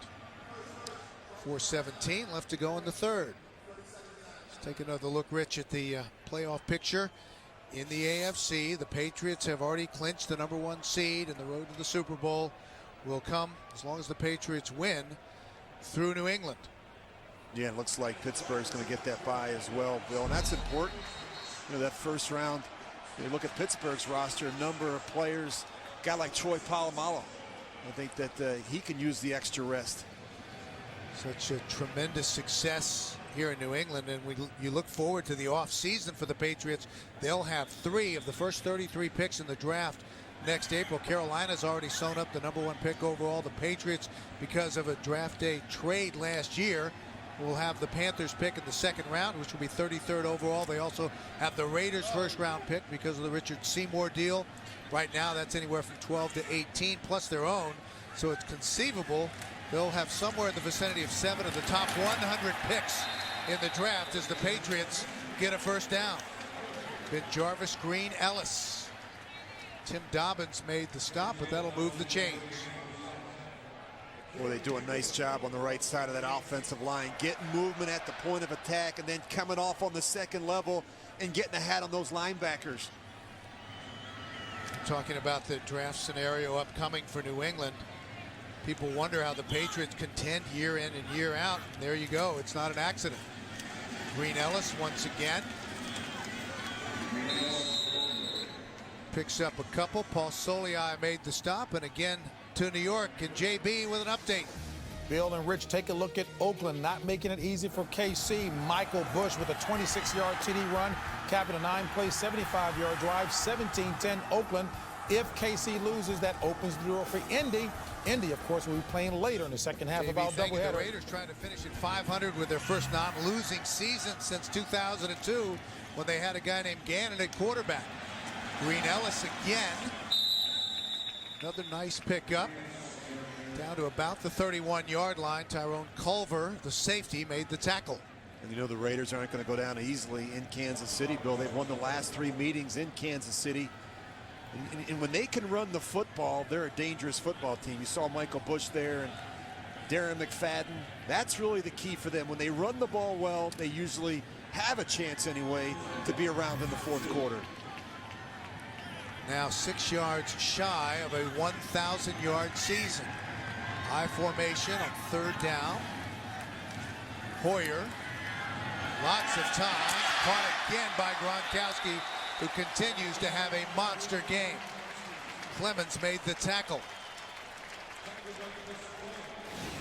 4:17 left to go in the third. Let's take another look, Rich, at the playoff picture. In the AFC, the Patriots have already clinched the #1 seed, and the road to the Super Bowl will come, as long as the Patriots win, through New England. Yeah, it looks like Pittsburgh's going to get that bye as well, Bill, and that's important. You know, that first round, you look at Pittsburgh's roster, a number of players, a guy like Troy Polamalu. I think that he can use the extra rest. Such a tremendous success here in New England, and you look forward to the offseason for the Patriots. They'll have 3 of the first 33 picks in the draft next April. Carolina's already sewn up the #1 pick overall. The Patriots, because of a draft day trade last year, will have the Panthers pick in the 2nd round, which will be 33rd overall. They also have the Raiders' 1st round pick because of the Richard Seymour deal. Right now, that's anywhere from 12 to 18, plus their own. So it's conceivable they'll have somewhere in the vicinity of 7 of the top 100 picks in the draft as the Patriots get a 1st down. Been Jarvis Green-Ellis. Tim Dobbins made the stop, but that'll move the chains. Boy, they do a nice job on the right side of that offensive line, getting movement at the point of attack and then coming off on the 2nd level and getting a hat on those linebackers. Talking about the draft scenario upcoming for New England, people wonder how the Patriots contend year in and year out. And there you go. It's not an accident. Green-Ellis once again picks up a couple. Paul Soliai made the stop, and again to New York. And JB with an update. Bill and Rich, take a look at Oakland, not making it easy for KC. Michael Bush with a 26-yard TD run, capping a 9-play, 75-yard drive, 17-10 Oakland. If KC loses, that opens the door for Indy. Indy, of course, will be playing later in the second half of our doubleheader. The Raiders trying to finish at 500 with their first non-losing season since 2002 when they had a guy named Gannon at quarterback. Green-Ellis again. Another nice pickup. Down to about the 31-yard line. Tyrone Culver, the safety, made the tackle. And you know the Raiders aren't going to go down easily in Kansas City, Bill. They've won the last 3 meetings in Kansas City. And when they can run the football, they're a dangerous football team. You saw Michael Bush there, and Darren McFadden. That's really the key for them. When they run the ball well, they usually have a chance anyway to be around in the fourth quarter. Now 6 yards shy of a 1,000-yard season. High formation on third down. Hoyer, lots of time, caught again by Gronkowski, who continues to have a monster game. Clemens made the tackle.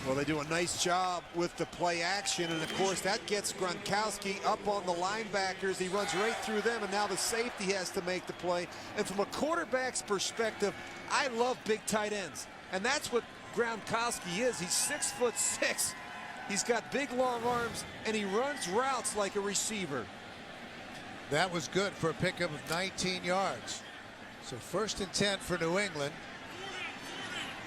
Well, they do a nice job with the play action, and of course that gets Gronkowski up on the linebackers. He runs right through them, and now the safety has to make the play. And from a quarterback's perspective, I love big tight ends, and that's what Gronkowski is. He's 6'6". He's got big long arms, and he runs routes like a receiver. That was good for a pickup of 19 yards. So 1st and 10 for New England.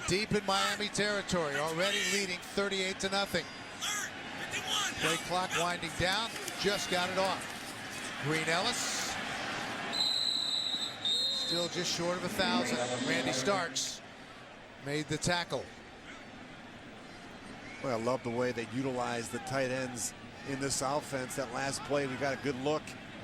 Deep in Miami territory, already leading 38-0. Play clock winding down, just got it off. Green Ellis, still just short of 1,000. Randy Starks made the tackle. Well, I love the way they utilize the tight ends in this offense. That last play, we got a good look.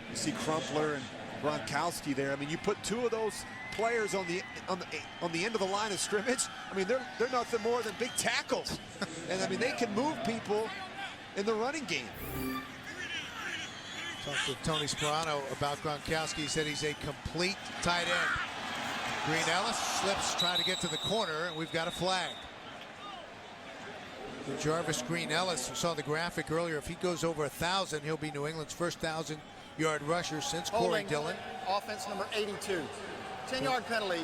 You see Crumpler and Gronkowski there. I mean, you put two of those players on the end of the line of scrimmage. I mean, they're nothing more than big tackles. And I mean, they can move people in the running game. Talked with Tony Sperano about Gronkowski. He said he's a complete tight end. Green Ellis slips, trying to get to the corner, and we've got a flag. Jarvis Green Ellis, we saw the graphic earlier. If he goes over 1,000, he'll be New England's first 1,000-yard rusher since Corey Dillon. Offense number 82. 10-yard penalty,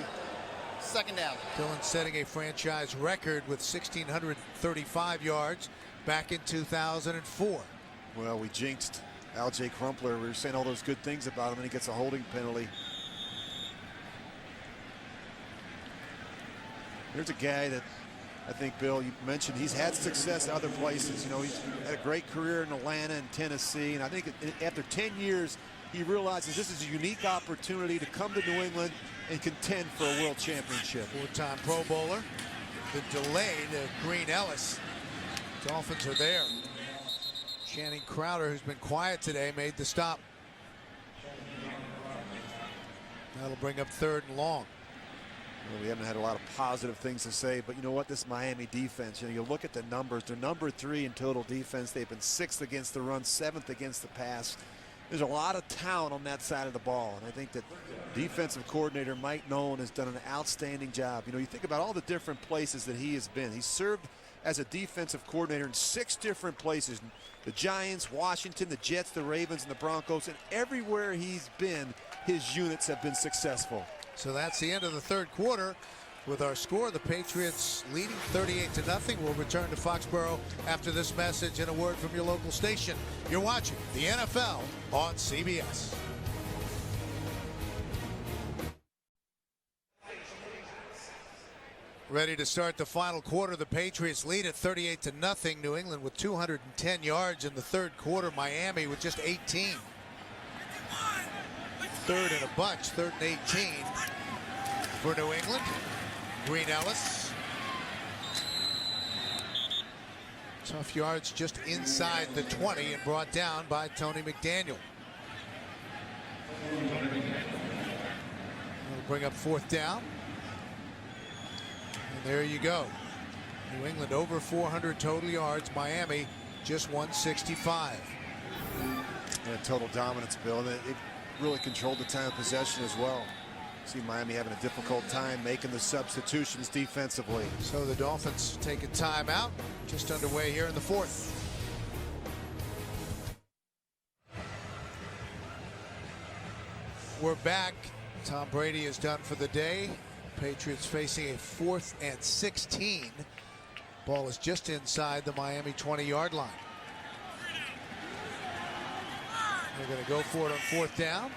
second down. Dillon setting a franchise record with 1,635 yards back in 2004. Well, we jinxed L.J. Crumpler. We were saying all those good things about him, and he gets a holding penalty. There's a guy that I think, Bill, you mentioned he's had success other places. You know, he's had a great career in Atlanta and Tennessee, and I think after 10 years, he realizes this is a unique opportunity to come to New England and contend for a world championship. Four-time Pro Bowler. The delay to Green Ellis. Dolphins are there. Channing Crowder, who's been quiet today, made the stop. That'll bring up 3rd and long. Well, we haven't had a lot of positive things to say, but you know what? This Miami defense, you know, you look at the numbers. They're number 3 in total defense. They've been 6th against the run, 7th against the pass. There's a lot of talent on that side of the ball, and I think that defensive coordinator Mike Nolan has done an outstanding job. You know, you think about all the different places that he has been. He's served as a defensive coordinator in 6 different places. The Giants, Washington, the Jets, the Ravens, and the Broncos, and everywhere he's been, his units have been successful. So that's the end of the 3rd quarter. With our score, the Patriots leading 38-0. We'll return to Foxborough after this message and a word from your local station. You're watching the NFL on CBS. Ready to start the final quarter. The Patriots lead at 38-0. New England with 210 yards in the 3rd quarter. Miami with just 18. 3rd and a bunch, 3rd and 18 for New England. Green Ellis. Tough yards just inside the 20 and brought down by Tony McDaniel. That'll bring up 4th down. And there you go. New England over 400 total yards. Miami just 165. And total dominance, Bill. It really controlled the time of possession as well. See Miami having a difficult time making the substitutions defensively. So the Dolphins take a timeout. Just underway here in the 4th. We're back. Tom Brady is done for the day. Patriots facing a 4th and 16. Ball is just inside the Miami 20-yard line. They're going to go for it on 4th down.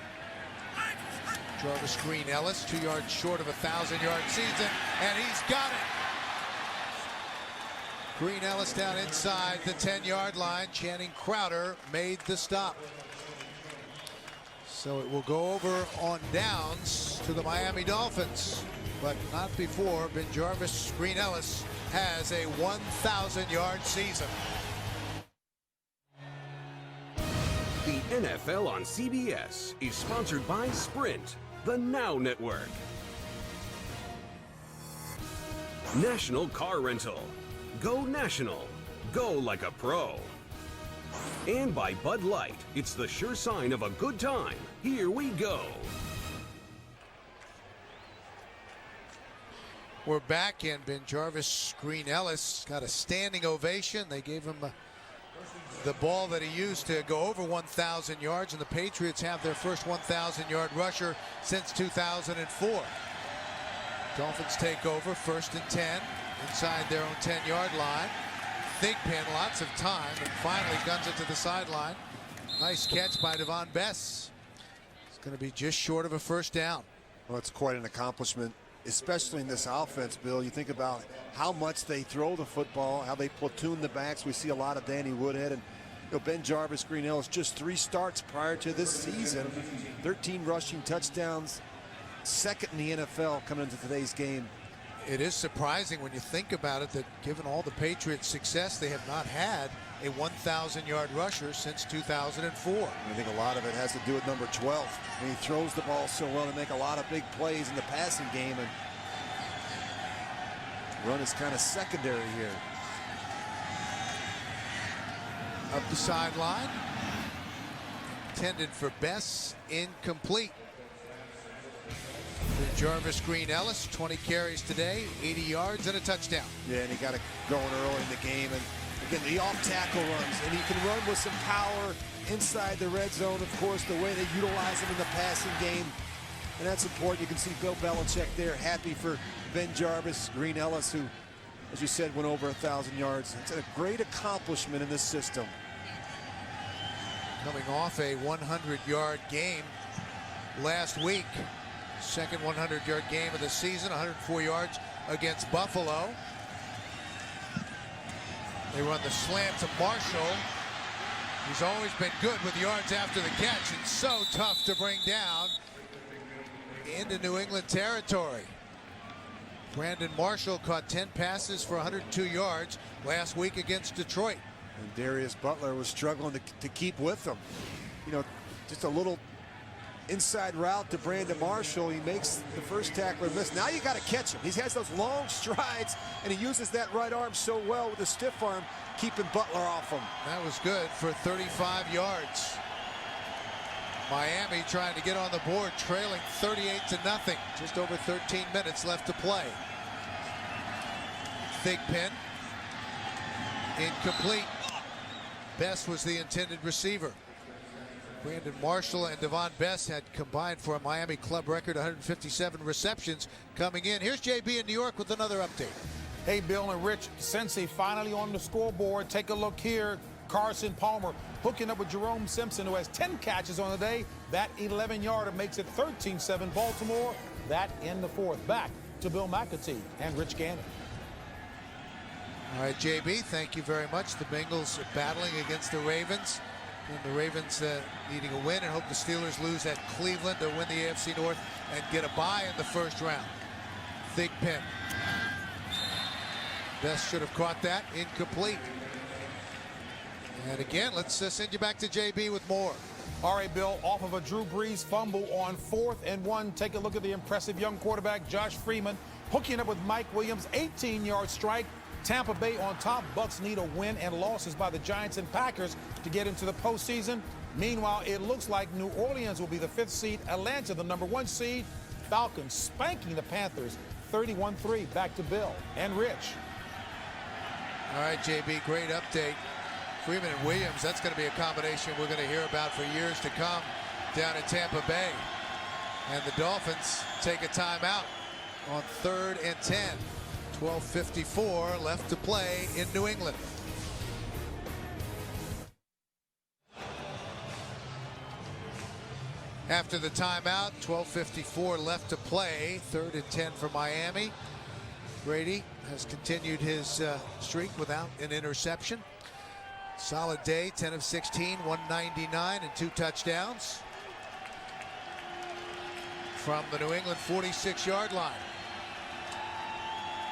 Jarvis Green Ellis, 2 yards short of a 1,000-yard season, and he's got it. Green Ellis down inside the 10-yard line. Channing Crowder made the stop. So it will go over on downs to the Miami Dolphins, but not before. Jarvis Green Ellis has a 1,000-yard season. The NFL on CBS is sponsored by Sprint, the Now Network. National Car Rental. Go national. Go like a pro. And by Bud Light. It's the sure sign of a good time. Here we go. We're back, and Ben Jarvis, Green Ellis got a standing ovation. They gave him the ball that he used to go over 1,000 yards, and the Patriots have their first 1,000-yard rusher since 2004. Dolphins take over, 1st and 10, inside their own 10-yard line. Thigpen, lots of time, and finally guns it to the sideline. Nice catch by Devon Bess. It's going to be just short of a first down. Well, it's quite an accomplishment, especially in this offense, Bill. You think about how much they throw the football, how they platoon the backs. We see a lot of Danny Woodhead and Ben Jarvis, Green Ellis, just 3 starts prior to this season. 13 rushing touchdowns, second in the NFL coming into today's game. It is surprising when you think about it that given all the Patriots' success, they have not had a 1,000-yard rusher since 2004. I think a lot of it has to do with number 12. I mean, he throws the ball so well to make a lot of big plays in the passing game, and run is kind of secondary here. Up the sideline. Intended for Bess, incomplete. Jarvis, Green Ellis, 20 carries today, 80 yards and a touchdown. Yeah, and he got it going early in the game. And again, the off-tackle runs, and he can run with some power inside the red zone. Of course, the way they utilize him in the passing game, and that's important. You can see Bill Belichick there, happy for Ben Jarvis, Green Ellis, who, as you said, went over 1,000 yards. It's a great accomplishment in this system. Coming off a 100-yard game last week. Second 100-yard game of the season, 104 yards against Buffalo. They run the slant to Marshall. He's always been good with yards after the catch, and so tough to bring down into New England territory. Brandon Marshall caught 10 passes for 102 yards last week against Detroit. And Darius Butler was struggling to keep with them. You know, just a little inside route to Brandon Marshall. He makes the first tackler miss. Now you got to catch him. He has those long strides, and he uses that right arm so well with the stiff arm, keeping Butler off him. That was good for 35 yards. Miami trying to get on the board, trailing 38-0. Just over 13 minutes left to play. Thigpen. Incomplete. Bess was the intended receiver. Brandon Marshall and Devon Bess had combined for a Miami club record 157 receptions coming in. Here's JB in New York with another update. Hey, Bill and Rich, Cincy finally on the scoreboard. Take a look here. Carson Palmer hooking up with Jerome Simpson, who has 10 catches on the day. That 11-yarder makes it 13-7 Baltimore. That in the 4th. Back to Bill McAtee and Rich Gannon. All right, JB, thank you very much. The Bengals are battling against the Ravens. And the Ravens needing a win, and hope the Steelers lose at Cleveland to win the AFC North and get a bye in the first round. Thigpen. Best should have caught that. Incomplete. And again, let's send you back to JB with more. All right, Bill, off of a Drew Brees fumble on 4th and 1. Take a look at the impressive young quarterback, Josh Freeman, hooking up with Mike Williams. 18-yard strike. Tampa Bay on top. Bucks need a win, and losses by the Giants and Packers to get into the postseason. Meanwhile, it looks like New Orleans will be the 5th seed. Atlanta, the number 1 seed. Falcons spanking the Panthers 31-3. Back to Bill and Rich. All right, JB, great update. Freeman and Williams, that's going to be a combination we're going to hear about for years to come down in Tampa Bay. And the Dolphins take a timeout on 3rd and 10. 12:54 left to play in New England. After the timeout, 12:54 left to play. 3rd and 10 for Miami. Brady has continued his streak without an interception. Solid day, 10 of 16, 199 and 2 touchdowns. From the New England 46-yard line.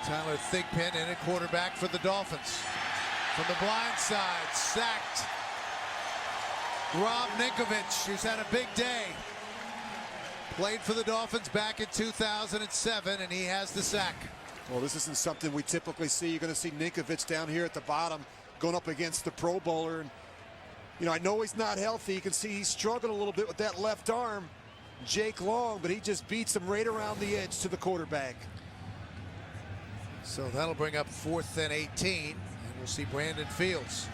Tyler Thigpen in at quarterback for the Dolphins. From the blind side, sacked. Rob Ninkovich, who's had a big day. Played for the Dolphins back in 2007, and he has the sack. Well, this isn't something we typically see. You're going to see Ninkovich down here at the bottom going up against the Pro Bowler. And, you know, I know he's not healthy. You can see he's struggling a little bit with that left arm, Jake Long, but he just beats him right around the edge to the quarterback. So that'll bring up 4th and 18, and we'll see Brandon Fields.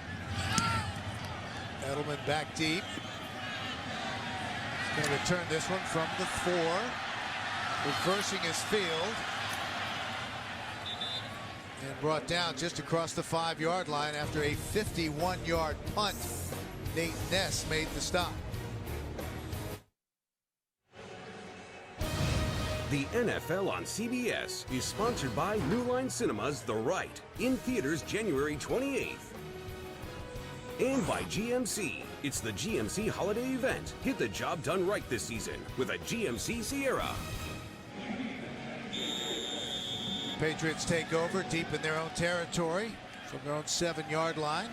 Edelman back deep. He's going to return this one from the 4. Reversing his field. And brought down just across the 5-yard line after a 51-yard punt. Nate Ness made the stop. The NFL on CBS is sponsored by New Line Cinema's The Right, in theaters January 28th. And by GMC. It's the GMC holiday event. Get the job done right this season with a GMC Sierra. Patriots take over deep in their own territory from their own 7-yard line.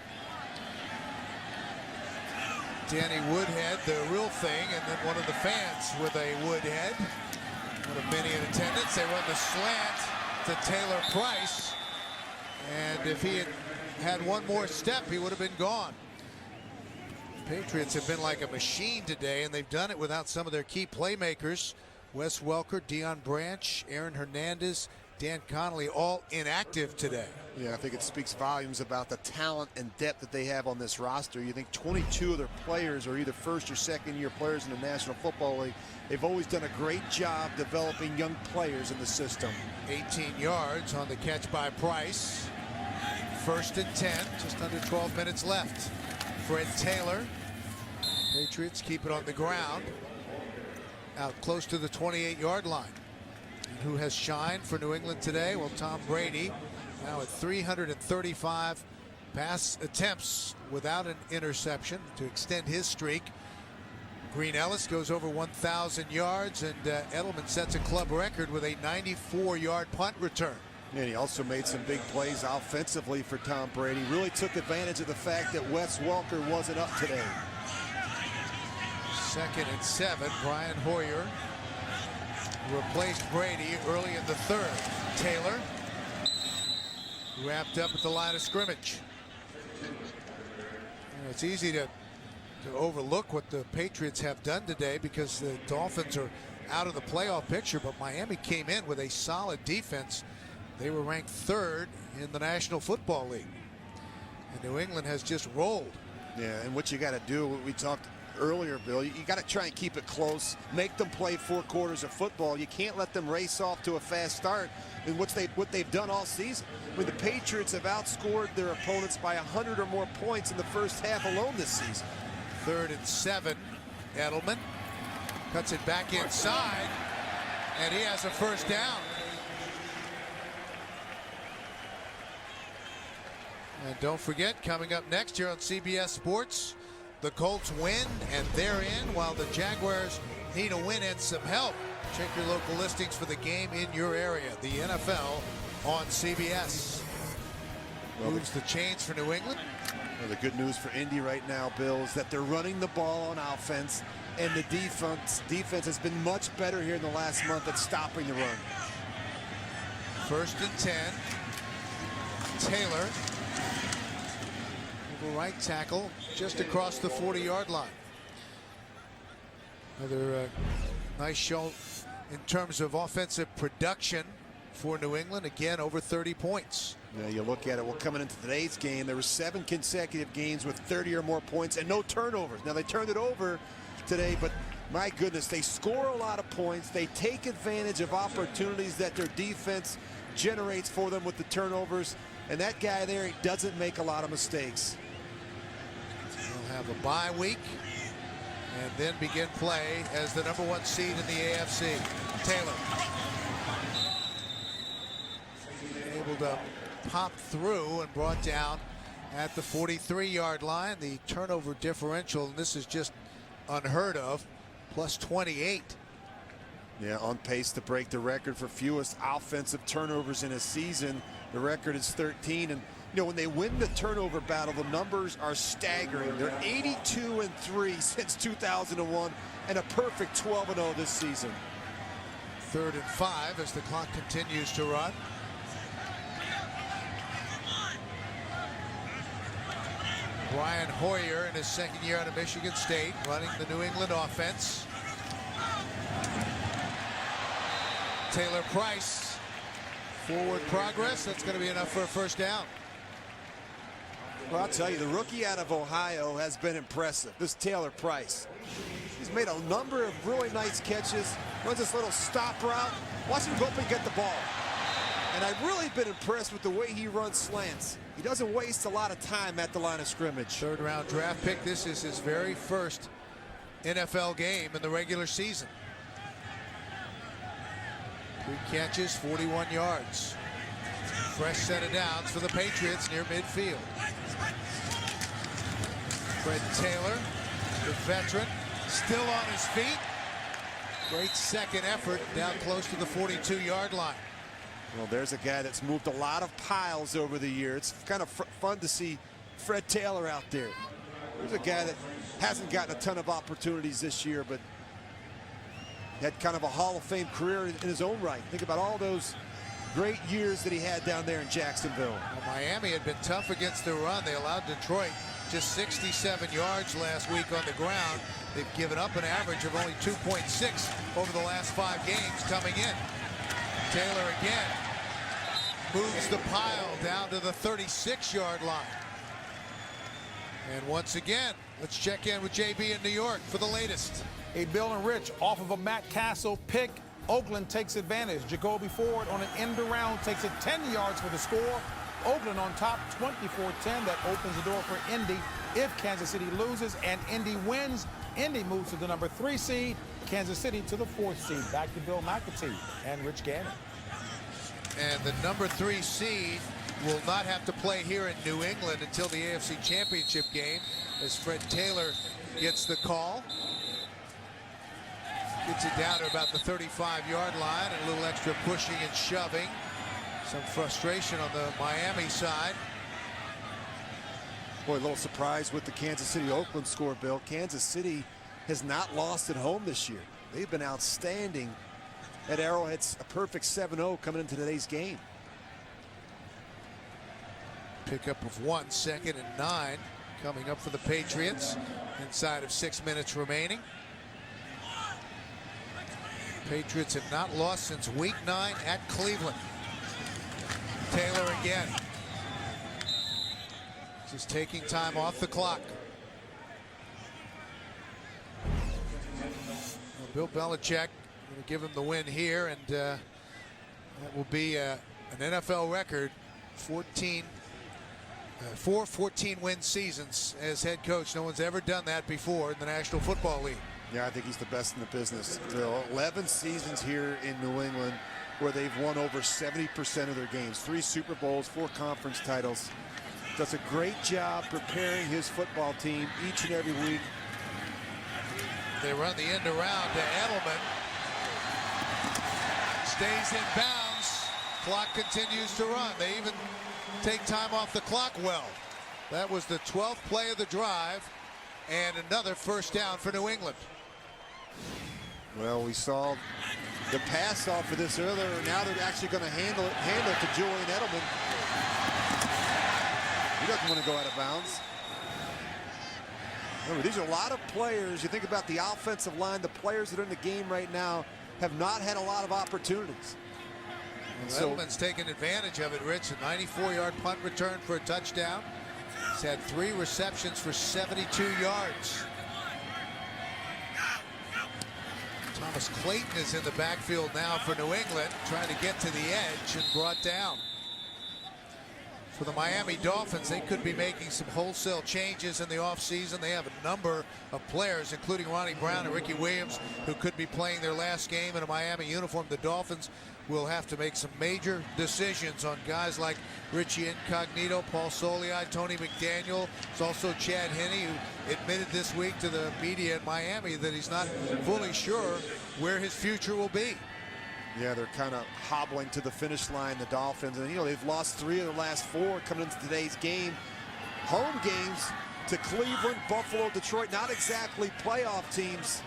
Danny Woodhead, the real thing, and then one of the fans with a Woodhead. One of many in attendance. They run the slant to Taylor Price. And if he had one more step, he would have been gone. Patriots have been like a machine today, and they've done it without some of their key playmakers. Wes Welker, Deion Branch, Aaron Hernandez, Dan Connolly, all inactive today. Yeah, I think it speaks volumes about the talent and depth that they have on this roster. You think 22 of their players are either first or second year players in the National Football League. They've always done a great job developing young players in the system. 18 yards on the catch by Price. 1st and 10, just under 12 minutes left. Fred Taylor. Patriots keep it on the ground. Out close to the 28-yard line. Who has shined for New England today? Well, Tom Brady, now at 335 pass attempts without an interception to extend his streak. Green Ellis goes over 1,000 yards, and Edelman sets a club record with a 94-yard punt return. And he also made some big plays offensively for Tom Brady. Really took advantage of the fact that Wes Welker wasn't up today. 2nd and 7, Brian Hoyer replaced Brady early in the 3rd. Taylor wrapped up at the line of scrimmage. And it's easy to overlook what the Patriots have done today because the Dolphins are out of the playoff picture, but Miami came in with a solid defense. They were ranked 3rd in the National Football League. And New England has just rolled. Yeah, and what you got to do, we talked earlier, Bill, you got to try and keep it close, make them play 4 quarters of football. You can't let them race off to a fast start. And what they've done all season. I mean, the Patriots have outscored their opponents by 100 or more points in the first half alone this season. 3rd and 7, Edelman cuts it back inside, and he has a first down. And don't forget, coming up next here on CBS Sports, the Colts win, and they're in, while the Jaguars need a win and some help. Check your local listings for the game in your area. The NFL on CBS. Moves the chains for New England. Well, the good news for Indy right now, Bill, is that they're running the ball on offense, and the defense has been much better here in the last month at stopping the run. 1st and 10. Taylor, right tackle, just across the 40-yard line. Another nice show in terms of offensive production for New England. Again, over 30 points. Yeah, you look at it, well, coming into today's game, there were 7 consecutive games with 30 or more points and no turnovers. Now, they turned it over today, but my goodness, they score a lot of points. They take advantage of opportunities that their defense generates for them with the turnovers. And that guy there, he doesn't make a lot of mistakes. They'll have a bye week and then begin play as the #1 seed in the AFC. Taylor able to pop through and brought down at the 43-yard line. The turnover differential, and this is just unheard of, +28. Yeah, on pace to break the record for fewest offensive turnovers in a season. The record is 13. And, you know, when they win the turnover battle, the numbers are staggering. They're 82-3 since 2001 and a perfect 12-0 this season. 3rd and 5 as the clock continues to run. Brian Hoyer in his 2nd year out of Michigan State running the New England offense. Taylor Price, forward progress. That's going to be enough for a first down. Well, I'll tell you, the rookie out of Ohio has been impressive. This Taylor Price. He's made a number of really nice catches. Runs this little stop route. Watch him go up and get the ball. And I've really been impressed with the way he runs slants. He doesn't waste a lot of time at the line of scrimmage. 3rd round draft pick. This is his very first NFL game in the regular season. 3 catches, 41 yards. Fresh set of downs for the Patriots near midfield. Fred Taylor, the veteran, still on his feet. Great second effort down close to the 42-yard line. Well, there's a guy that's moved a lot of piles over the year. It's kind of fun to see Fred Taylor out there. There's a guy that hasn't gotten a ton of opportunities this year, but had kind of a Hall of Fame career in his own right. Think about all those great years that he had down there in Jacksonville. Well, Miami had been tough against the run. They allowed Detroit just 67 yards last week on the ground. They've given up an average of only 2.6 over the last 5 games coming in. Taylor again moves the pile down to the 36-yard line. And once again, let's check in with JB in New York for the latest. Hey, Bill and Rich, off of a Matt Castle pick, Oakland takes advantage. Jacoby Ford on an end around takes it 10 yards for the score. Oakland on top 24-10. That opens the door for Indy. If Kansas City loses and Indy wins, Indy moves to the number 3 seed, Kansas City to the 4th seed. Back to Bill McAtee and Rich Gannon. And the number 3 seed will not have to play here in New England until the AFC Championship game as Fred Taylor gets the call. Gets it down to about the 35-yard line, and a little extra pushing and shoving. Some frustration on the Miami side. Boy, a little surprise with the Kansas City-Oakland score, Bill. Kansas City has not lost at home this year. They've been outstanding at Arrowhead's a perfect 7-0 coming into today's game. Pickup of 1, 2nd and 9 coming up for the Patriots inside of 6 minutes remaining. Patriots have not lost since week 9 at Cleveland. Taylor again. Just taking time off the clock. Well, Bill Belichick going to give him the win here, and that will be an NFL record 4 14-win seasons as head coach. No one's ever done that before in the National Football League. Yeah, I think he's the best in the business. 11 seasons here in New England where they've won over 70% of their games. 3 Super Bowls, 4 conference titles. Does a great job preparing his football team each and every week. They run the end around to Edelman. Stays in bounds. Clock continues to run. They even take time off the clock well. That was the 12th play of the drive and another first down for New England. Well, we saw the pass off for this earlier. Now they're actually going to handle it to Julian Edelman. He doesn't want to go out of bounds. Remember, these are a lot of players. You think about the offensive line, the players that are in the game right now have not had a lot of opportunities. Well, Edelman's taken advantage of it, Rich. A 94-yard punt return for a touchdown. He's had 3 receptions for 72 yards. Thomas Clayton is in the backfield now for New England, trying to get to the edge and brought down. For the Miami Dolphins, they could be making some wholesale changes in the offseason. They have a number of players, including Ronnie Brown and Ricky Williams, who could be playing their last game in a Miami uniform. The Dolphins will have to make some major decisions on guys like Richie Incognito, Paul Soliai, Tony McDaniel. It's also Chad Henne, who admitted this week to the media in Miami that he's not fully sure where his future will be. Yeah, they're kind of hobbling to the finish line, the Dolphins. And, you know, they've lost 3 of the last 4 coming into today's game. Home games to Cleveland, Buffalo, Detroit. Not exactly playoff teams.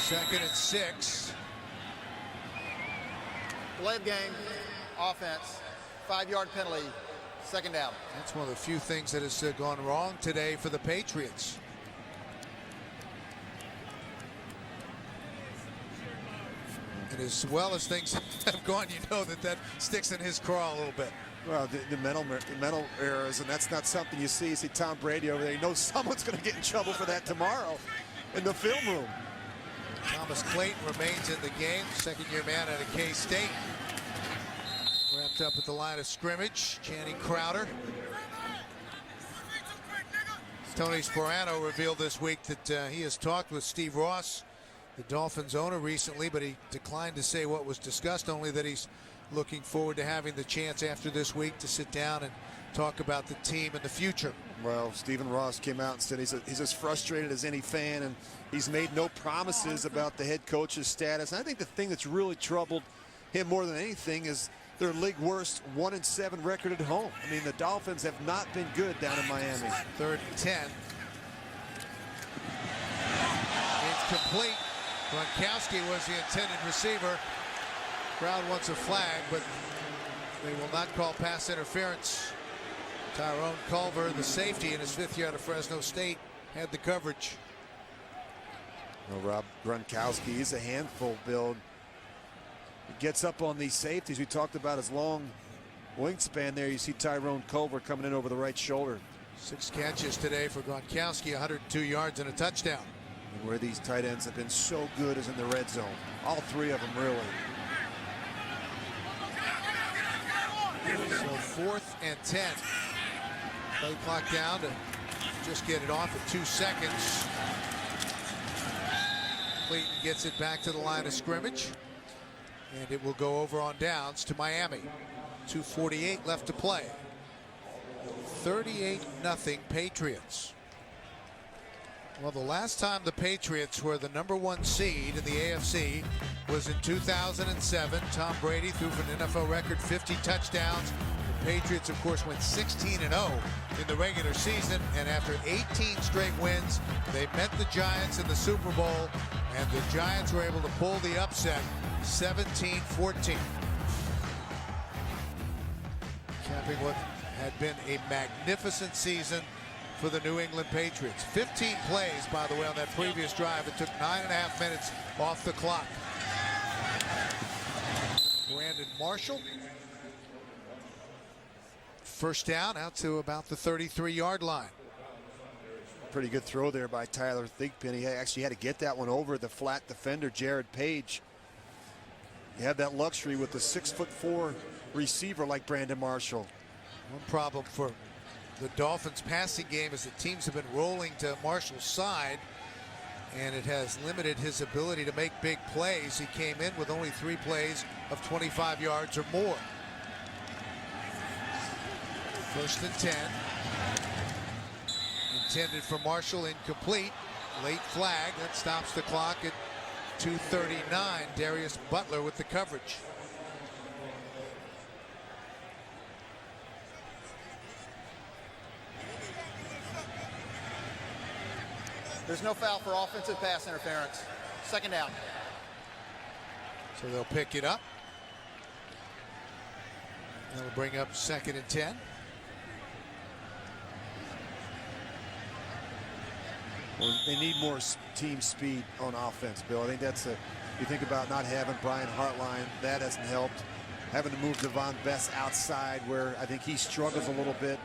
2nd and 6. Delay of game, offense, 5-yard penalty, 2nd down. That's one of the few things that has gone wrong today for the Patriots. And as well as things have gone, you know that sticks in his craw a little bit. Well, the mental errors, and that's not something you see. You see Tom Brady over there. You know someone's going to get in trouble for that tomorrow in the film room. Thomas Clayton remains in the game, 2nd-year man out of K-State. Wrapped up at the line of scrimmage. Channing Crowder. Tony Sparano revealed this week that he has talked with Steve Ross, the Dolphins owner, recently, but he declined to say what was discussed, only that he's looking forward to having the chance after this week to sit down and talk about the team and the future. Well, Stephen Ross came out and said he's as frustrated as any fan, and he's made no promises about the head coach's status. And I think the thing that's really troubled him more than anything is their league worst 1-7 record at home. I mean, the Dolphins have not been good down in Miami. 3rd and 10. It's complete. Gronkowski was the intended receiver. Crowd wants a flag, but they will not call pass interference. Tyrone Culver, the safety in his 5th year out of Fresno State, had the coverage. Well, Rob Gronkowski is a handful, Bill. He gets up on these safeties. We talked about his long wingspan there. You see Tyrone Culver coming in over the right shoulder. 6 catches today for Gronkowski, 102 yards and a touchdown. And where these tight ends have been so good is in the red zone. All 3 of them, really. So 4th and 10. Play clock down to just get it off at 2 seconds. Clayton gets it back to the line of scrimmage. And it will go over on downs to Miami. 2:48 left to play. 38-0 Patriots. Well, the last time the Patriots were the #1 seed in the AFC was in 2007. Tom Brady threw for an NFL record 50 touchdowns. The Patriots, of course, went 16-0 in the regular season, and after 18 straight wins, they met the Giants in the Super Bowl, and the Giants were able to pull the upset, 17-14. Capping what had been a magnificent season for the New England Patriots. 15 plays, by the way, on that previous drive. It took 9.5 minutes off the clock. Brandon Marshall. First down out to about the 33-yard line. Pretty good throw there by Tyler Thigpen. He actually had to get that one over the flat defender, Jared Page. You have that luxury with the 6'4" receiver like Brandon Marshall. One problem for the Dolphins passing game is that teams have been rolling to Marshall's side, and it has limited his ability to make big plays. He came in with only 3 plays of 25 yards or more. 1st and 10. Intended for Marshall, incomplete. Late flag that stops the clock at 2:39. Darius Butler with the coverage. There's no foul for offensive pass interference. 2nd down. So they'll pick it up. That'll bring up 2nd and 10. Well, they need more team speed on offense, Bill. I think that's you think about not having Brian Hartline, that hasn't helped. Having to move Devon Best outside, where I think he struggles a little bit.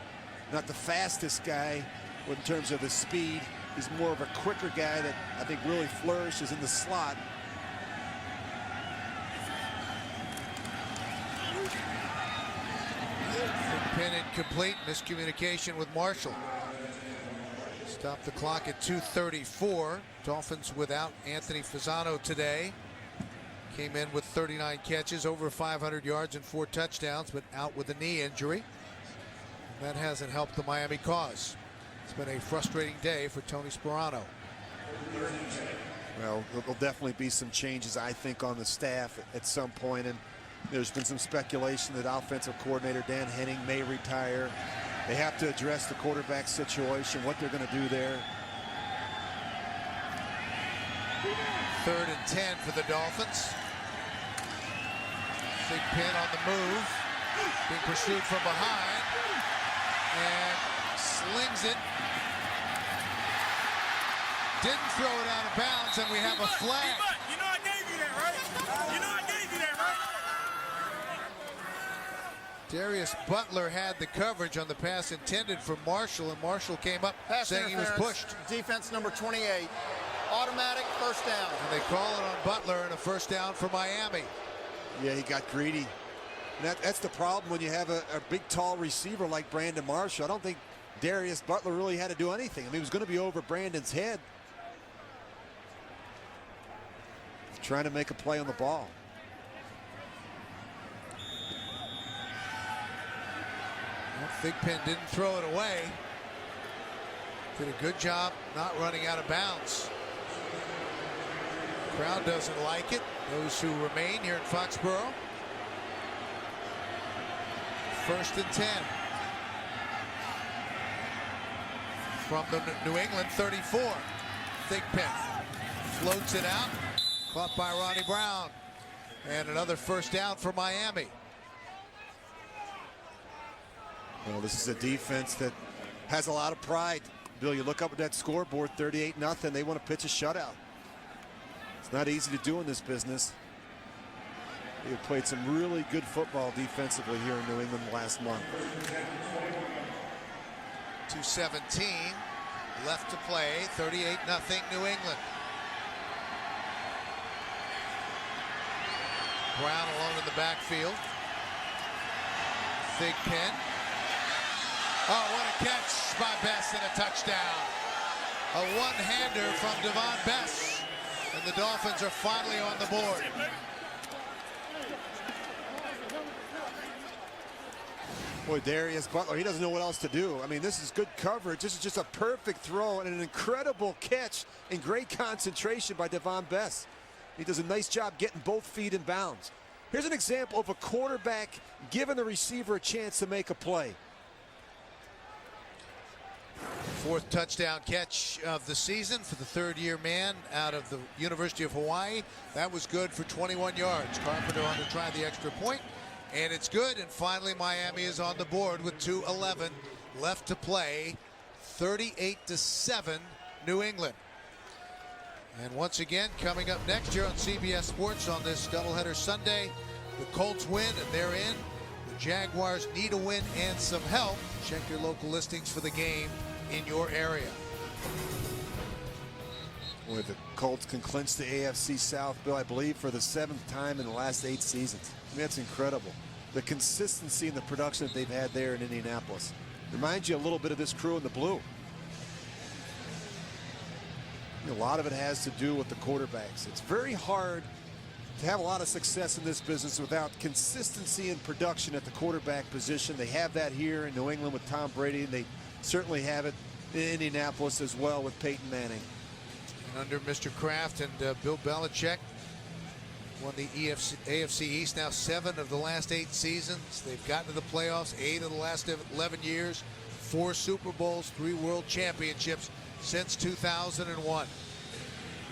Not the fastest guy in terms of the speed. He's more of a quicker guy that I think really flourishes in the slot. Pin incomplete. Miscommunication with Marshall. Stop the clock at 2:34. Dolphins without Anthony Fasano today. Came in with 39 catches, over 500 yards and 4 touchdowns, but out with a knee injury. And that hasn't helped the Miami cause. It's been a frustrating day for Tony Sparano. Well, there'll definitely be some changes, I think, on the staff at some point. And there's been some speculation that offensive coordinator Dan Henning may retire. They have to address the quarterback situation, what they're going to do there. 3rd and 10 for the Dolphins. Big Pin on the move. Being pursued from behind. And slings it. Didn't throw it out of bounds, and we have a flag. You know I gave you that, right? You know I gave you that, right? Darius Butler had the coverage on the pass intended for Marshall, and Marshall came up saying he was pushed. Defense number 28. Automatic first down. And they call it on Butler and a first down for Miami. Yeah, he got greedy. And that's the problem when you have a big, tall receiver like Brandon Marshall. I don't think Darius Butler really had to do anything. I mean, he was going to be over Brandon's head. Trying to make a play on the ball. Well, Big Pin didn't throw it away. Did a good job not running out of bounds. Crowd doesn't like it. Those who remain here in Foxborough. 1st and 10. From the New England 34. Big Pin floats it out. Caught by Ronnie Brown. And another first down for Miami. Well, this is a defense that has a lot of pride. Bill, you look up at that scoreboard, 38-0. They want to pitch a shutout. It's not easy to do in this business. They have played some really good football defensively here in New England last month. 2:17 left to play. 38-0 New England. Brown alone in the backfield. Big Pin. Oh, what a catch by Bess and a touchdown. A one-hander from Devon Bess. And the Dolphins are finally on the board. Boy, Darius Butler, he doesn't know what else to do. I mean, this is good coverage. This is just a perfect throw and an incredible catch and great concentration by Devon Bess. He does a nice job getting both feet in bounds. Here's an example of a quarterback giving the receiver a chance to make a play. 4th touchdown catch of the season for the 3rd-year man out of the University of Hawaii. That was good for 21 yards. Carpenter on to try the extra point, and it's good. And finally, Miami is on the board with 2:11 left to play. 38-7 New England. And once again, coming up next year on CBS Sports on this doubleheader Sunday, the Colts win and they're in. The Jaguars need a win and some help. Check your local listings for the game in your area. Boy, the Colts can clinch the AFC South, Bill, I believe, for the 7th time in the last 8 seasons. I mean, that's incredible. The consistency and the production that they've had there in Indianapolis. Reminds you a little bit of this crew in the blue. A lot of it has to do with the quarterbacks. It's very hard to have a lot of success in this business without consistency and production at the quarterback position. They have that here in New England with Tom Brady, and they certainly have it in Indianapolis as well with Peyton Manning. And under Mr. Kraft and Bill Belichick, won the AFC East now 7 of the last 8 seasons. They've gotten to the playoffs 8 of the last 11 years, 4 Super Bowls, 3 World Championships since 2001.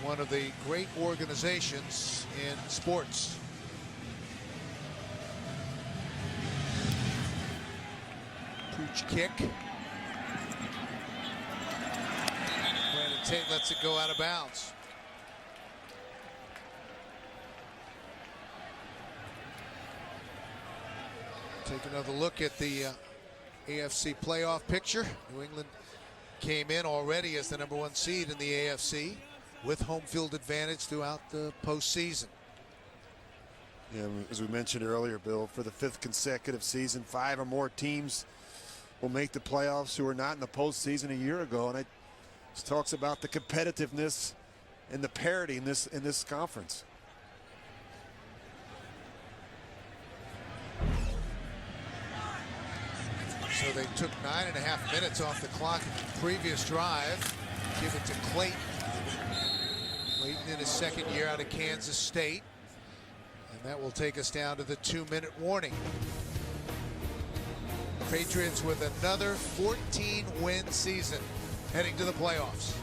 One of the great organizations in sports. Pooch kick. Brandon Tate lets it go out of bounds. Take another look at the AFC playoff picture. New England came in already as the #1 seed in the AFC with home field advantage throughout the postseason. As we mentioned earlier, Bill, for the 5th consecutive season, 5 or more teams will make the playoffs who were not in the postseason a year ago. And it just talks about the competitiveness and the parity in this conference. So they took 9.5 minutes off the clock in the previous drive. Give it to Clayton. Clayton in his second year out of Kansas State. And that will take us down to the 2-minute warning. Patriots with another 14-win season heading to the playoffs.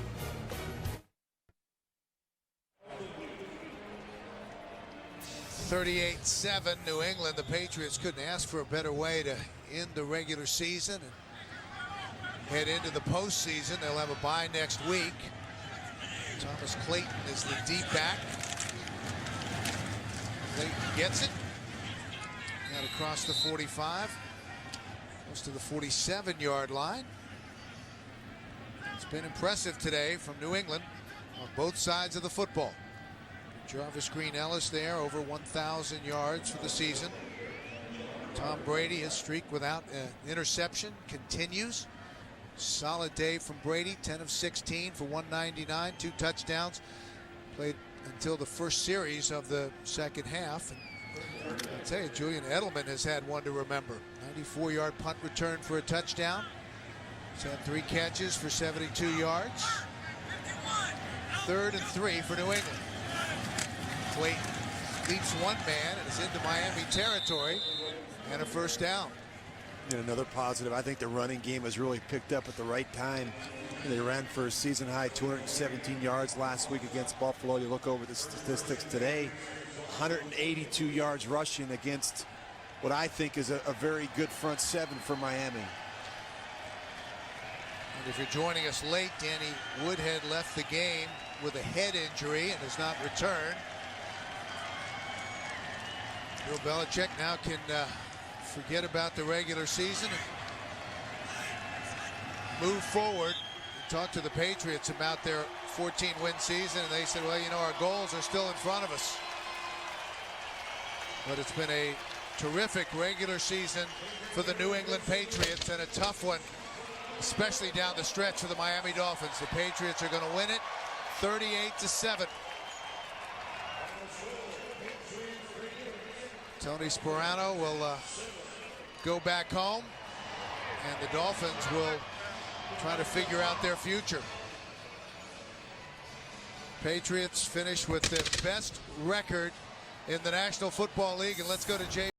(38-7) New England. The Patriots couldn't ask for a better way to end the regular season and head into the postseason. They'll have a bye next week. Thomas Clayton is the deep back. Clayton gets it. Out across the 45. Close to the 47-yard line. It's been impressive today from New England on both sides of the football. Jarvis Green-Ellis there, over 1,000 yards for the season. Tom Brady, his streak without an interception continues. Solid day from Brady, 10 of 16 for 199, 2 touchdowns. Played until the first series of the second half. And I'll tell you, Julian Edelman has had one to remember. 94-yard punt return for a touchdown. He's had 3 catches for 72 yards. 3rd and 3 for New England. Clayton leaps one man and is into Miami territory, and a first down. And another positive, I think the running game has really picked up at the right time. They ran for a season high 217 yards last week against Buffalo. You look over the statistics today, 182 yards rushing against what I think is a very good front 7 for Miami. And if you're joining us late, Danny Woodhead left the game with a head injury and has not returned. Bill Belichick now can forget about the regular season and move forward. We talked to the Patriots about their 14-win season, and they said, well, you know, our goals are still in front of us. But it's been a terrific regular season for the New England Patriots, and a tough one, especially down the stretch for the Miami Dolphins. The Patriots are going to win it 38-7. Tony Sperano will go back home, and the Dolphins will try to figure out their future. Patriots finish with the best record in the National Football League, and let's go to Jay.